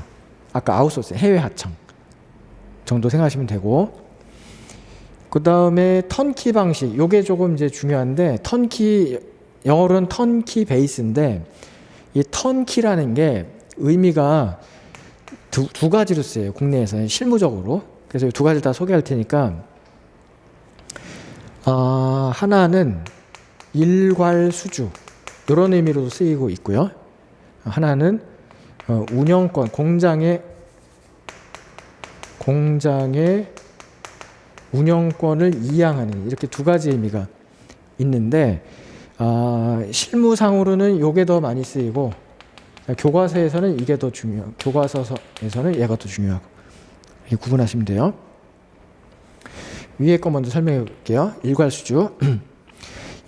아까 아웃소스 해외 하청 정도 생각하시면 되고, 그 다음에 턴키 방식 요게 조금 이제 중요한데 턴키 영어로는 턴키 베이스인데 이 턴키라는 게 의미가 두 가지로 쓰여요. 국내에서는 실무적으로. 그래서 두 가지를 다 소개할 테니까 하나는 일괄수주 이런 의미로도 쓰이고 있고요. 하나는 운영권, 공장의 운영권을 이양하는 이렇게 두 가지 의미가 있는데 실무상으로는 이게 더 많이 쓰이고 교과서에서는 이게 더 중요하고 교과서에서는 얘가 더 중요하고 이렇게 구분하시면 돼요. 위에 거 먼저 설명해 볼게요. 일괄수주.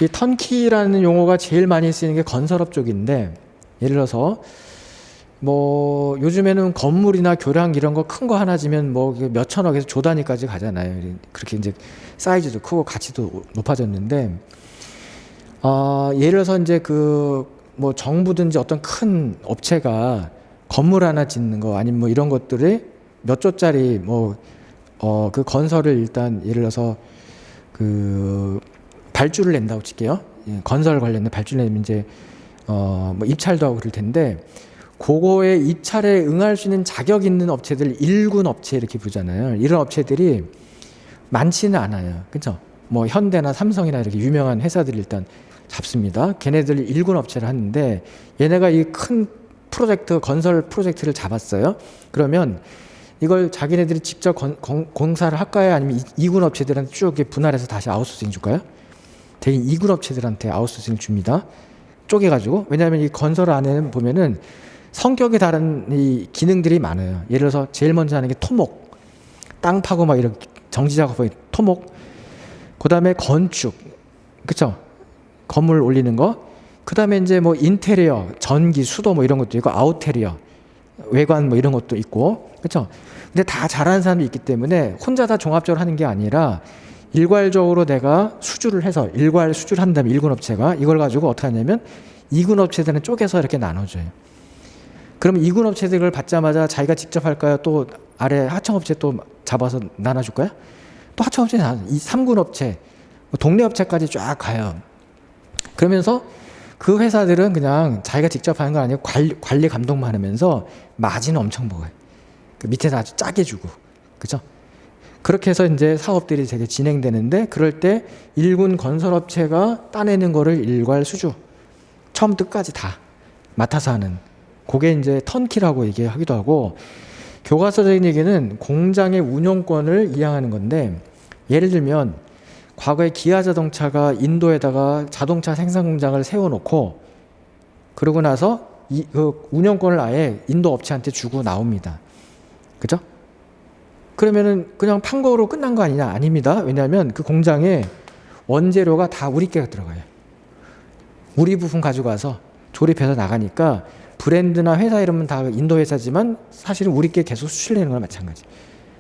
이 턴키라는 용어가 제일 많이 쓰이는 게 건설업 쪽인데 예를 들어서 뭐 요즘에는 건물이나 교량 이런 거 큰 거 하나 지면 뭐 몇 천억에서 조 단위까지 가잖아요. 그렇게 이제 사이즈도 크고 가치도 높아졌는데 예를 들어서 이제 뭐 정부든지 어떤 큰 업체가 건물 하나 짓는 거 아니면 뭐 이런 것들이 몇 조짜리 그 건설을 일단 예를 들어서 발주를 낸다고 칠게요. 예, 건설 관련된 발주를 내면 이제 뭐 입찰도 하고 그럴 텐데 그거에 입찰에 응할 수 있는 자격 있는 업체들 1군 업체 이렇게 부르잖아요. 이런 업체들이 많지는 않아요. 그렇죠? 뭐 현대나 삼성이나 이렇게 유명한 회사들이 일단 잡습니다. 걔네들 1군 업체를 하는데 얘네가 이 큰 프로젝트 건설 프로젝트를 잡았어요. 그러면 이걸 자기네들이 직접 공사를 할까요? 아니면 2군 업체들한테 쭉 이렇게 분할해서 다시 아웃소싱 줄까요? 대개 2군 업체들한테 아웃소싱 줍니다. 쪼개가지고. 왜냐하면 이 건설 안에는 보면은 성격이 다른 이 기능들이 많아요. 예를 들어서 제일 먼저 하는 게 토목, 땅 파고 막 이런 정지 작업의 토목. 그 다음에 건축, 그쵸? 건물 올리는 거. 그 다음에 이제 뭐 인테리어, 전기, 수도 뭐 이런 것도 있고 아웃테리어, 외관 뭐 이런 것도 있고, 그쵸? 근데 다 잘하는 사람이 있기 때문에 혼자 다 종합적으로 하는 게 아니라 일괄적으로 내가 수주를 해서 일괄 수주를 한 다음에 1군 업체가 이걸 가지고 어떻게 하냐면 2군 업체들은 쪼개서 이렇게 나눠줘요. 그럼 2군 업체들을 받자마자 자기가 직접 할까요? 또 아래 하청업체 또 잡아서 나눠줄까요? 또 하청업체 이 3군 업체, 동네 업체까지 쫙 가요. 그러면서 그 회사들은 그냥 자기가 직접 하는 거 아니고 관리 감독만 하면서 마진은 엄청 먹어요. 그 밑에서 아주 짜게 주고. 그죠? 그렇게 해서 이제 사업들이 되게 진행되는데 그럴 때 1군 건설업체가 따내는 거를 일괄 수주. 처음부터 끝까지 다 맡아서 하는. 그게 이제 턴키라고 얘기하기도 하고 교과서적인 얘기는 공장의 운영권을 이양하는 건데 예를 들면 과거에 기아 자동차가 인도에다가 자동차 생산 공장을 세워놓고 그러고 나서 그 운영권을 아예 인도 업체한테 주고 나옵니다. 그죠? 그러면은 그냥 판 거로 끝난 거 아니냐? 아닙니다. 왜냐하면 그 공장에 원재료가 다 우리께가 들어가요. 우리 부품 가져가서 조립해서 나가니까 브랜드나 회사 이름은 다 인도 회사지만 사실은 우리께 계속 수출되는 거랑 마찬가지.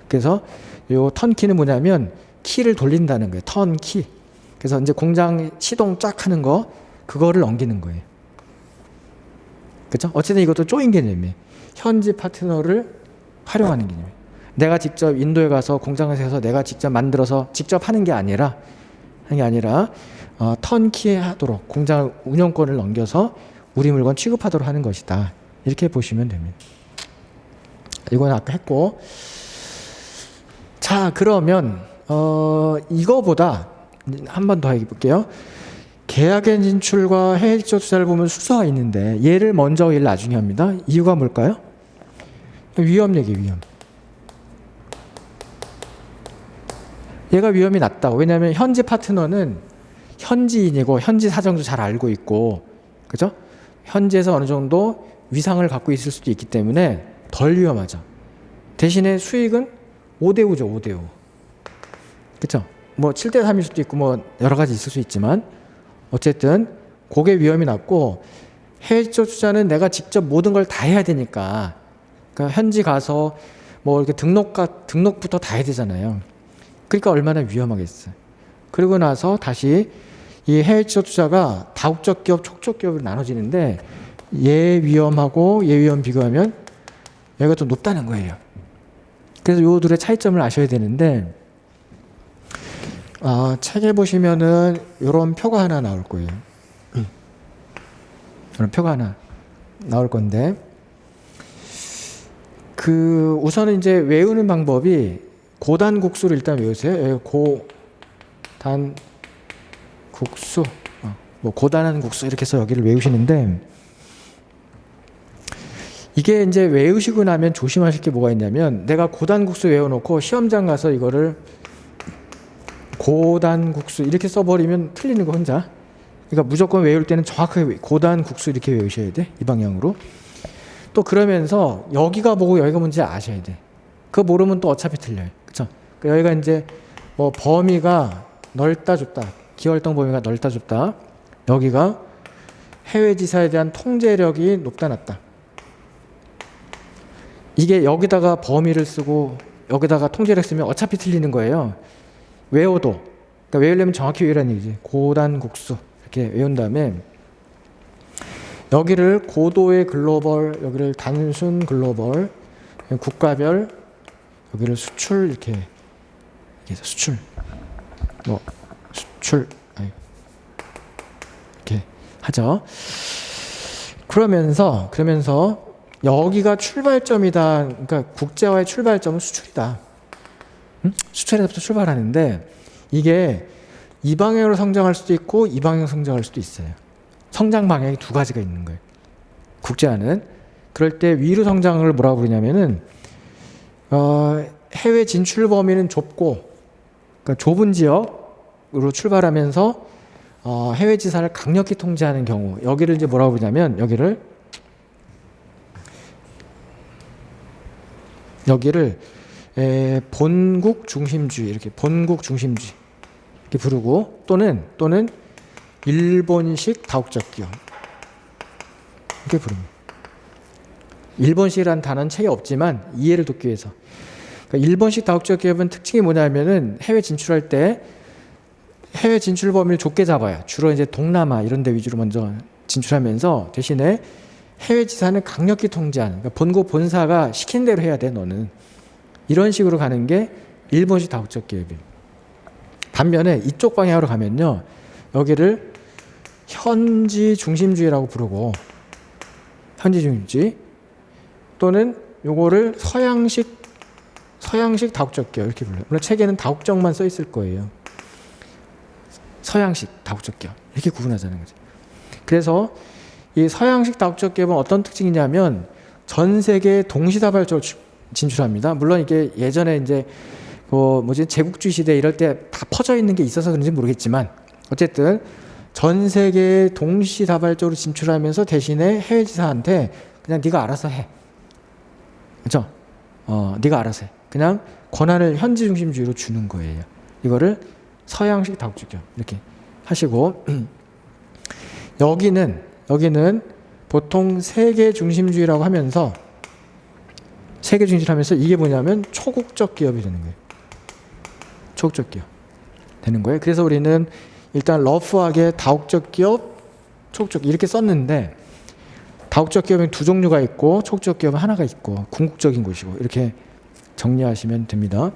그래서 요 턴키는 뭐냐면 키를 돌린다는 거예요. 턴키. 그래서 이제 공장 시동 쫙 하는 거 그거를 넘기는 거예요. 그렇죠? 어쨌든 이것도 조인 개념이에요. 현지 파트너를 활용하는 개념이에요. 내가 직접 인도에 가서 공장을 세워서 내가 직접 만들어서 직접 하는 게 아니라 턴키 하도록 공장 운영권을 넘겨서 우리 물건 취급하도록 하는 것이다. 이렇게 보시면 됩니다. 이건 아까 했고 자 그러면 이거보다 한 번 더 해볼게요. 계약의 진출과 해외 직접 투자를 보면 순서가 있는데 얘를 먼저 얘를 나중에 합니다. 이유가 뭘까요? 위험 얘기 위험. 얘가 위험이 낮다. 왜냐하면 현지 파트너는 현지인이고 현지 사정도 잘 알고 있고 그죠? 현지에서 어느 정도 위상을 갖고 있을 수도 있기 때문에 덜 위험하죠. 대신에 수익은 5대5죠. 5대5. 그쵸? 뭐 7대3일 수도 있고 뭐 여러 가지 있을 수 있지만 어쨌든 그게 위험이 낮고 해외 투자는 내가 직접 모든 걸 다 해야 되니까 그러니까 현지 가서 뭐 이렇게 등록부터 다 해야 되잖아요. 그러니까 얼마나 위험하겠어요. 그리고 나서 다시 이 해외 투자가 다국적 기업, 촉적 기업으로 나눠지는데 얘 위험하고 얘 위험 비교하면 얘가 더 높다는 거예요. 그래서 요 둘의 차이점을 아셔야 되는데 책에 보시면은 요런 표가 하나 나올 거예요. 이런 표가 하나 나올 건데 우선은 이제 외우는 방법이 고단국수를 일단 외우세요. 고단국수 뭐 고단한 국수 이렇게 해서 여기를 외우시는데 이게 이제 외우시고 나면 조심하실 게 뭐가 있냐면 내가 고단국수 외워놓고 시험장 가서 이거를 고단국수 이렇게 써버리면 틀리는 거 혼자. 그러니까 무조건 외울 때는 정확하게 고단국수 이렇게 외우셔야 돼. 이 방향으로. 또 그러면서 여기가 뭐고 여기가 뭔지 아셔야 돼. 그거 모르면 또 어차피 틀려요. 그쵸? 그러니까 여기가 이제 뭐 범위가 넓다 좁다. 기활동 범위가 넓다 좁다. 여기가 해외 지사에 대한 통제력이 높다 낮다. 이게 여기다가 범위를 쓰고 여기다가 통제력 쓰면 어차피 틀리는 거예요. 외워도. 그러니까 외우려면 정확히 외우라는 얘기지. 고단국수. 이렇게 외운 다음에 여기를 고도의 글로벌, 여기를 단순 글로벌, 국가별, 여기를 수출 이렇게 해서 수출 뭐 수출 이렇게 하죠. 그러면서 여기가 출발점이다. 그러니까 국제화의 출발점은 수출이다. 수출에서부터 출발하는데 이게 이 방향으로 성장할 수도 있고 이 방향으로 성장할 수도 있어요. 성장 방향이 두 가지가 있는 거예요. 국제화는. 그럴 때 위로 성장을 뭐라고 부르냐면은 해외 진출 범위는 좁고, 그러니까 좁은 지역으로 출발하면서 해외 지사를 강력히 통제하는 경우, 여기를 이제 뭐라고 부르냐면 여기를 본국 중심주의, 이렇게 본국 중심주의 이렇게 부르고, 또는 일본식 다국적 기업 이렇게 부릅니다. 일본식이라는 단어는 책에 없지만 이해를 돕기 위해서. 그러니까 일본식 다국적 기업은 특징이 뭐냐면은 해외 진출할 때 해외 진출 범위를 좁게 잡아요. 주로 이제 동남아 이런 데 위주로 먼저 진출하면서 대신에 해외 지사는 강력히 통제하는, 그러니까 본국 본사가 시킨 대로 해야 돼 너는. 이런 식으로 가는 게 일본식 다국적 기업이에요. 반면에 이쪽 방향으로 가면요, 여기를 현지 중심주의라고 부르고, 현지 중심주의, 또는 요거를 서양식 다국적 기업 이렇게 불러요. 물론 책에는 다국적만 써 있을 거예요. 서양식 다국적 기업 이렇게 구분하자는 거죠. 그래서 이 서양식 다국적 기업은 어떤 특징이냐면 전 세계 동시다발적으로 진출합니다. 물론 이게 예전에 이제 제국주의 시대 이럴 때 다 퍼져 있는 게 있어서 그런지 모르겠지만 어쨌든 전 세계 동시다발적으로 진출하면서 대신에 해외 지사한테 그냥 네가 알아서 해. 그렇죠? 네가 알아서 해. 그냥 권한을 현지 중심주의로 주는 거예요. 이거를 서양식 다국적 기업 이렇게 하시고, 여기는 보통 세계 중심주의라고 하면서 이게 뭐냐면 초국적 기업이 되는 거예요. 초국적 기업 되는 거예요. 그래서 우리는 일단 러프하게 다국적 기업, 초국적 이렇게 썼는데, 다국적 기업은 두 종류가 있고 초국적 기업은 하나가 있고 궁극적인 곳이고, 이렇게 정리하시면 됩니다.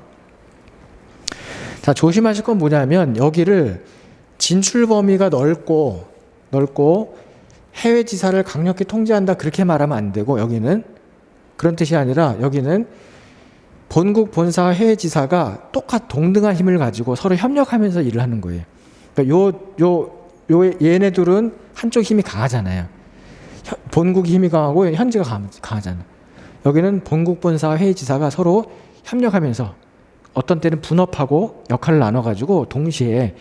자, 조심하실 건 뭐냐면 여기를 진출 범위가 넓고 해외 지사를 강력히 통제한다 그렇게 말하면 안 되고, 여기는 그런 뜻이 아니라 여기는 본국 본사와 해외 지사가 동등한 힘을 가지고 서로 협력하면서 일을 하는 거예요. 그러니까 얘네들은 한쪽 힘이 강하잖아요. 본국이 힘이 강하고 현지가 강하잖아. 여기는 본국 본사와 해외 지사가 서로 협력하면서 어떤 때는 분업하고 역할을 나눠가지고 동시에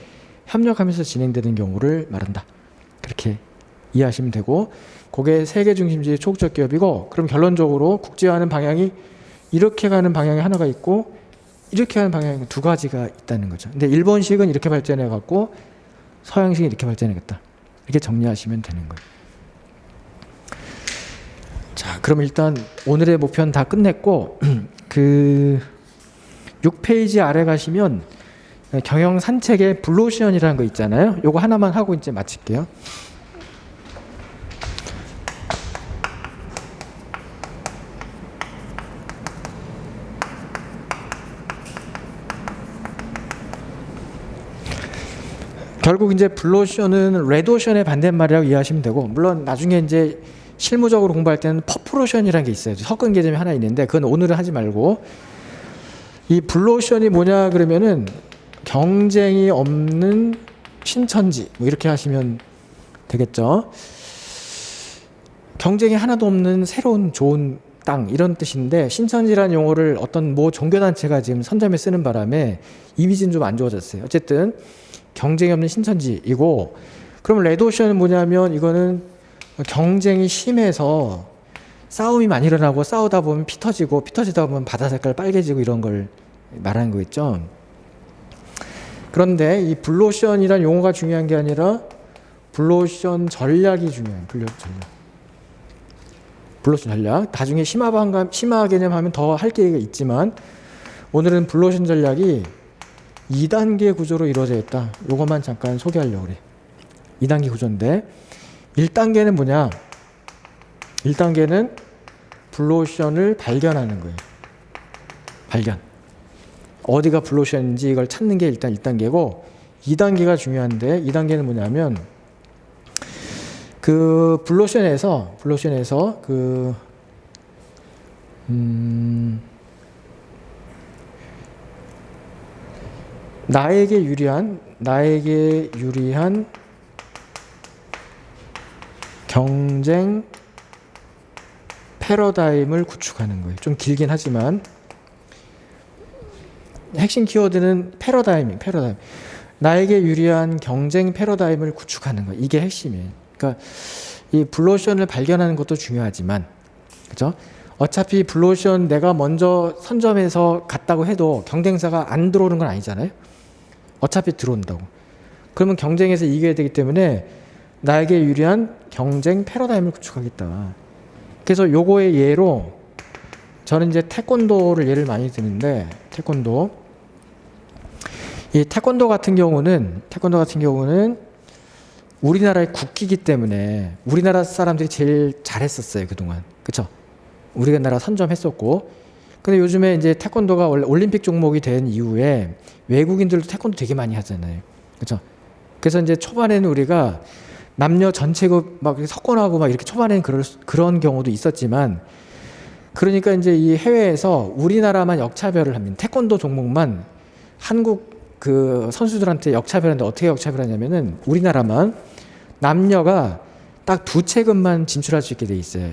협력하면서 진행되는 경우를 말한다. 그렇게 이해하시면 되고, 그게 세계 중심주의 초국적 기업이고, 그럼 결론적으로 국제화하는 방향이 이렇게 가는 방향이 하나가 있고 이렇게 가는 방향이 두 가지가 있다는 거죠. 근데 일본식은 이렇게 발전해 갖고 서양식은 이렇게 발전해겠다. 이렇게 정리하시면 되는 거예요. 자, 그럼 일단 오늘의 목표는 다 끝냈고, 6페이지 아래 가시면 경영 산책의 블루오션이라는 거 있잖아요. 요거 하나만 하고 이제 마칠게요. 결국 이제 블루오션은 레드오션의 반대말이라고 이해하시면 되고, 물론 나중에 이제 실무적으로 공부할 때는 퍼플오션이라는 게 있어요. 섞은 개념이 하나 있는데 그건 오늘은 하지 말고, 이 블루오션이 뭐냐 그러면은 경쟁이 없는 신천지 뭐 이렇게 하시면 되겠죠. 경쟁이 하나도 없는 새로운 좋은 땅 이런 뜻인데, 신천지라는 용어를 어떤 종교단체가 지금 선점에 쓰는 바람에 이미지는 좀 안 좋아졌어요. 어쨌든 경쟁이 없는 신천지이고, 그럼 레드오션은 뭐냐면 이거는 경쟁이 심해서 싸움이 많이 일어나고 싸우다 보면 피터지다 보면 바다 색깔 빨개지고 이런 걸 말하는 거겠죠. 그런데 이 블루오션이란 용어가 중요한 게 아니라 블루오션 전략이 중요해요. 블루오션 전략. 나중에 심화 개념 하면 더 할 게 있지만 오늘은 블루오션 전략이 2단계 구조로 이루어져 있다. 요것만 잠깐 소개하려고 그래. 2단계 구조인데 1단계는 뭐냐? 1단계는 블루오션을 발견하는 거예요. 발견. 어디가 블루오션인지 이걸 찾는 게 일단 1단계고 2단계가 중요한데 2단계는 뭐냐면 그 블루오션에서 나에게 유리한 경쟁 패러다임을 구축하는 거예요. 좀 길긴 하지만 핵심 키워드는 패러다임. 나에게 유리한 경쟁 패러다임을 구축하는 거. 이게 핵심이에요. 그러니까 이 블루오션을 발견하는 것도 중요하지만, 그죠? 어차피 블루오션 내가 먼저 선점해서 갔다고 해도 경쟁사가 안 들어오는 건 아니잖아요. 어차피 들어온다고. 그러면 경쟁에서 이겨야 되기 때문에 나에게 유리한 경쟁 패러다임을 구축하겠다. 그래서 요거의 예로 저는 이제 태권도를 예를 많이 드는데 이 태권도 같은 경우는 우리나라의 국기이기 때문에 우리나라 사람들이 제일 잘했었어요, 그동안. 그쵸? 우리나라 선점했었고. 근데 요즘에 이제 태권도가 원래 올림픽 종목이 된 이후에 외국인들도 태권도 되게 많이 하잖아요. 그쵸? 그래서 이제 초반에는 우리가 남녀 전체급 막 섞어나고 막 이렇게 초반에는 그런 경우도 있었지만, 그러니까 이제 이 해외에서 우리나라만 역차별을 합니다. 태권도 종목만 한국 그 선수들한테 역차별하는데 어떻게 역차별하냐면은 우리나라만 남녀가 딱 2체급만 진출할 수 있게 돼 있어요.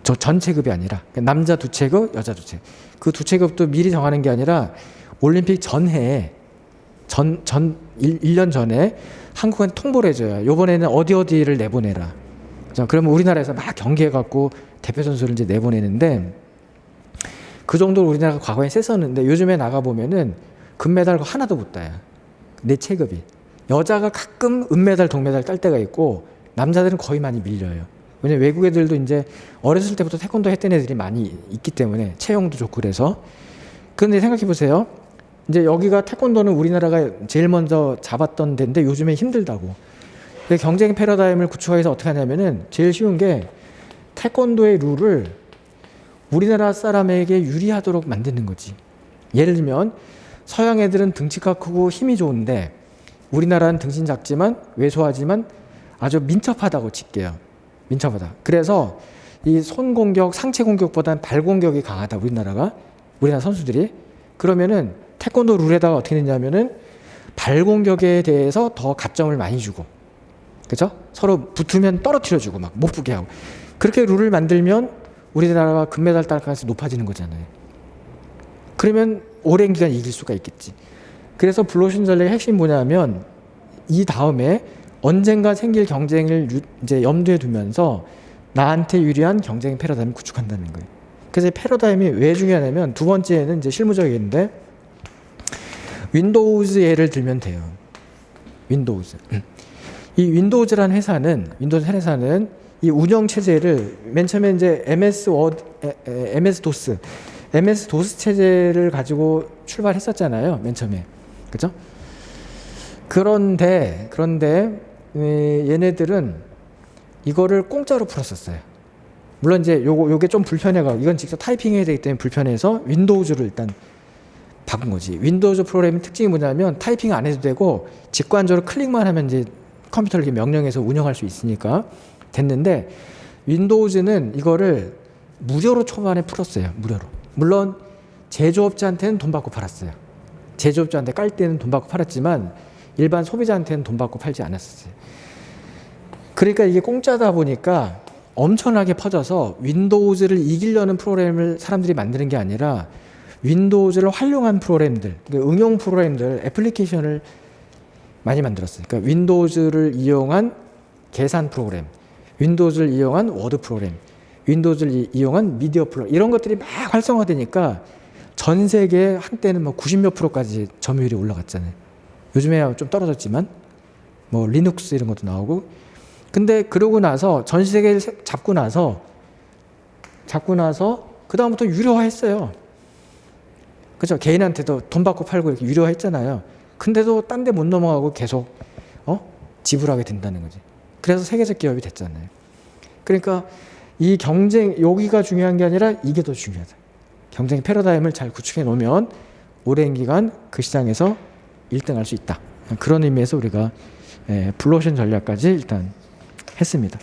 저 전체급이 아니라 남자 2체급, 여자 2체급. 그 2체급도 미리 정하는 게 아니라 올림픽 전해에 1년 전에 한국은 통보를 해줘요. 요번에는 어디를 내보내라. 그러면 우리나라에서 막 경기해갖고 대표 선수를 이제 내보내는데, 그 정도로 우리나라가 과거에 셌었는데 요즘에 나가보면은 금메달 하나도 못 따요. 내 체급이. 여자가 가끔 은메달, 동메달 딸 때가 있고 남자들은 거의 많이 밀려요. 왜냐면 외국 애들도 이제 어렸을 때부터 태권도 했던 애들이 많이 있기 때문에 체형도 좋고 그래서. 그런데 생각해 보세요. 이제 여기가 태권도는 우리나라가 제일 먼저 잡았던 데인데 요즘에 힘들다고. 경쟁 패러다임을 구축해서 어떻게 하냐면은 제일 쉬운 게 태권도의 룰을 우리나라 사람에게 유리하도록 만드는 거지. 예를 들면 서양 애들은 등치가 크고 힘이 좋은데 우리나라는 등신 작지만 왜소하지만 아주 민첩하다고 칠게요. 민첩하다. 그래서 이 손 공격, 상체 공격보다는 발 공격이 강하다. 우리나라 선수들이. 그러면은 태권도 룰에다가 어떻게 했냐면은 발 공격에 대해서 더 가점을 많이 주고, 그죠? 서로 붙으면 떨어뜨려주고 막 못 붙게 하고. 그렇게 룰을 만들면 우리나라가 금메달 딸 가능성이 높아지는 거잖아요. 그러면 오랜 기간 이길 수가 있겠지. 그래서 블루오션 전략의 핵심이 뭐냐면 이 다음에 언젠가 생길 경쟁을 이제 염두에 두면서 나한테 유리한 경쟁 패러다임을 구축한다는 거예요. 그래서 패러다임이 왜 중요하냐면 두 번째는 이제 실무적인데 윈도우즈 예를 들면 돼요. 윈도우즈. 이 윈도우즈라는 회사는 이 운영 체제를 맨 처음에 이제 MS 도스 체제를 가지고 출발했었잖아요. 맨 처음에. 그죠? 그런데 얘네들은 이거를 공짜로 풀었었어요. 물론 이제 요게 좀 불편해가 이건 직접 타이핑해야 되기 때문에 불편해서 윈도우즈를 일단 바꾼 거지. 윈도우즈 프로그램의 특징이 뭐냐면 타이핑 안 해도 되고 직관적으로 클릭만 하면 이제 컴퓨터를 이렇게 명령해서 운영할 수 있으니까 됐는데, 윈도우즈는 이거를 무료로 초반에 풀었어요. 무료로. 물론 제조업자한테는 돈 받고 팔았어요. 제조업자한테 깔 때는 돈 받고 팔았지만 일반 소비자한테는 돈 받고 팔지 않았었어요. 그러니까 이게 공짜다 보니까 엄청나게 퍼져서 윈도우즈를 이기려는 프로그램을 사람들이 만드는 게 아니라 윈도우즈를 활용한 프로그램들, 그러니까 응용 프로그램들, 애플리케이션을 많이 만들었어요. 그러니까 윈도우즈를 이용한 계산 프로그램, 윈도우즈를 이용한 워드 프로그램, 윈도우즈를 이용한 미디어 프로그램, 이런 것들이 막 활성화되니까 전 세계 한때는 뭐 90몇 %까지 점유율이 올라갔잖아요. 요즘에야 좀 떨어졌지만 뭐 리눅스 이런 것도 나오고. 근데 그러고 나서 전 세계를 잡고 나서 그 다음부터 유료화했어요. 그죠? 개인한테도 돈 받고 팔고 이렇게 유료화했잖아요. 근데도 딴 데 못 넘어가고 계속 지불하게 된다는 거지. 그래서 세계적 기업이 됐잖아요. 그러니까 이 경쟁, 여기가 중요한 게 아니라 이게 더 중요하다. 경쟁 패러다임을 잘 구축해 놓으면 오랜 기간 그 시장에서 1등할 수 있다. 그런 의미에서 우리가 블루오션 전략까지 일단 했습니다.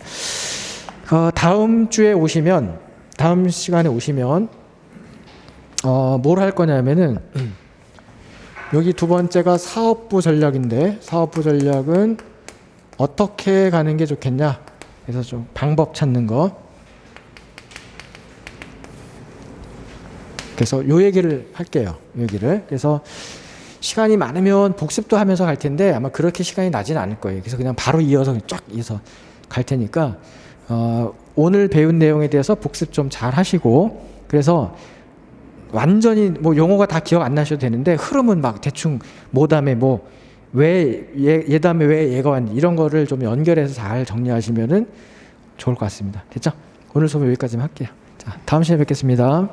다음 주에 오시면, 다음 시간에 오시면 뭘 할 거냐면은 여기 두 번째가 사업부 전략인데, 사업부 전략은 어떻게 가는 게 좋겠냐, 그래서 좀 방법 찾는 거. 그래서 요 얘기를 할게요. 요 얘기를. 그래서 시간이 많으면 복습도 하면서 갈 텐데 아마 그렇게 시간이 나지는 않을 거예요. 그래서 그냥 바로 이어서 쫙 이어서 갈 테니까 오늘 배운 내용에 대해서 복습 좀 잘 하시고, 그래서 완전히 뭐 용어가 다 기억 안 나셔도 되는데 흐름은 막 대충 뭐 다음에 뭐 왜 얘 다음에 왜 얘가 왔는지 이런 거를 좀 연결해서 잘 정리하시면은 좋을 것 같습니다. 됐죠? 오늘 수업 여기까지만 할게요. 자, 다음 시간에 뵙겠습니다.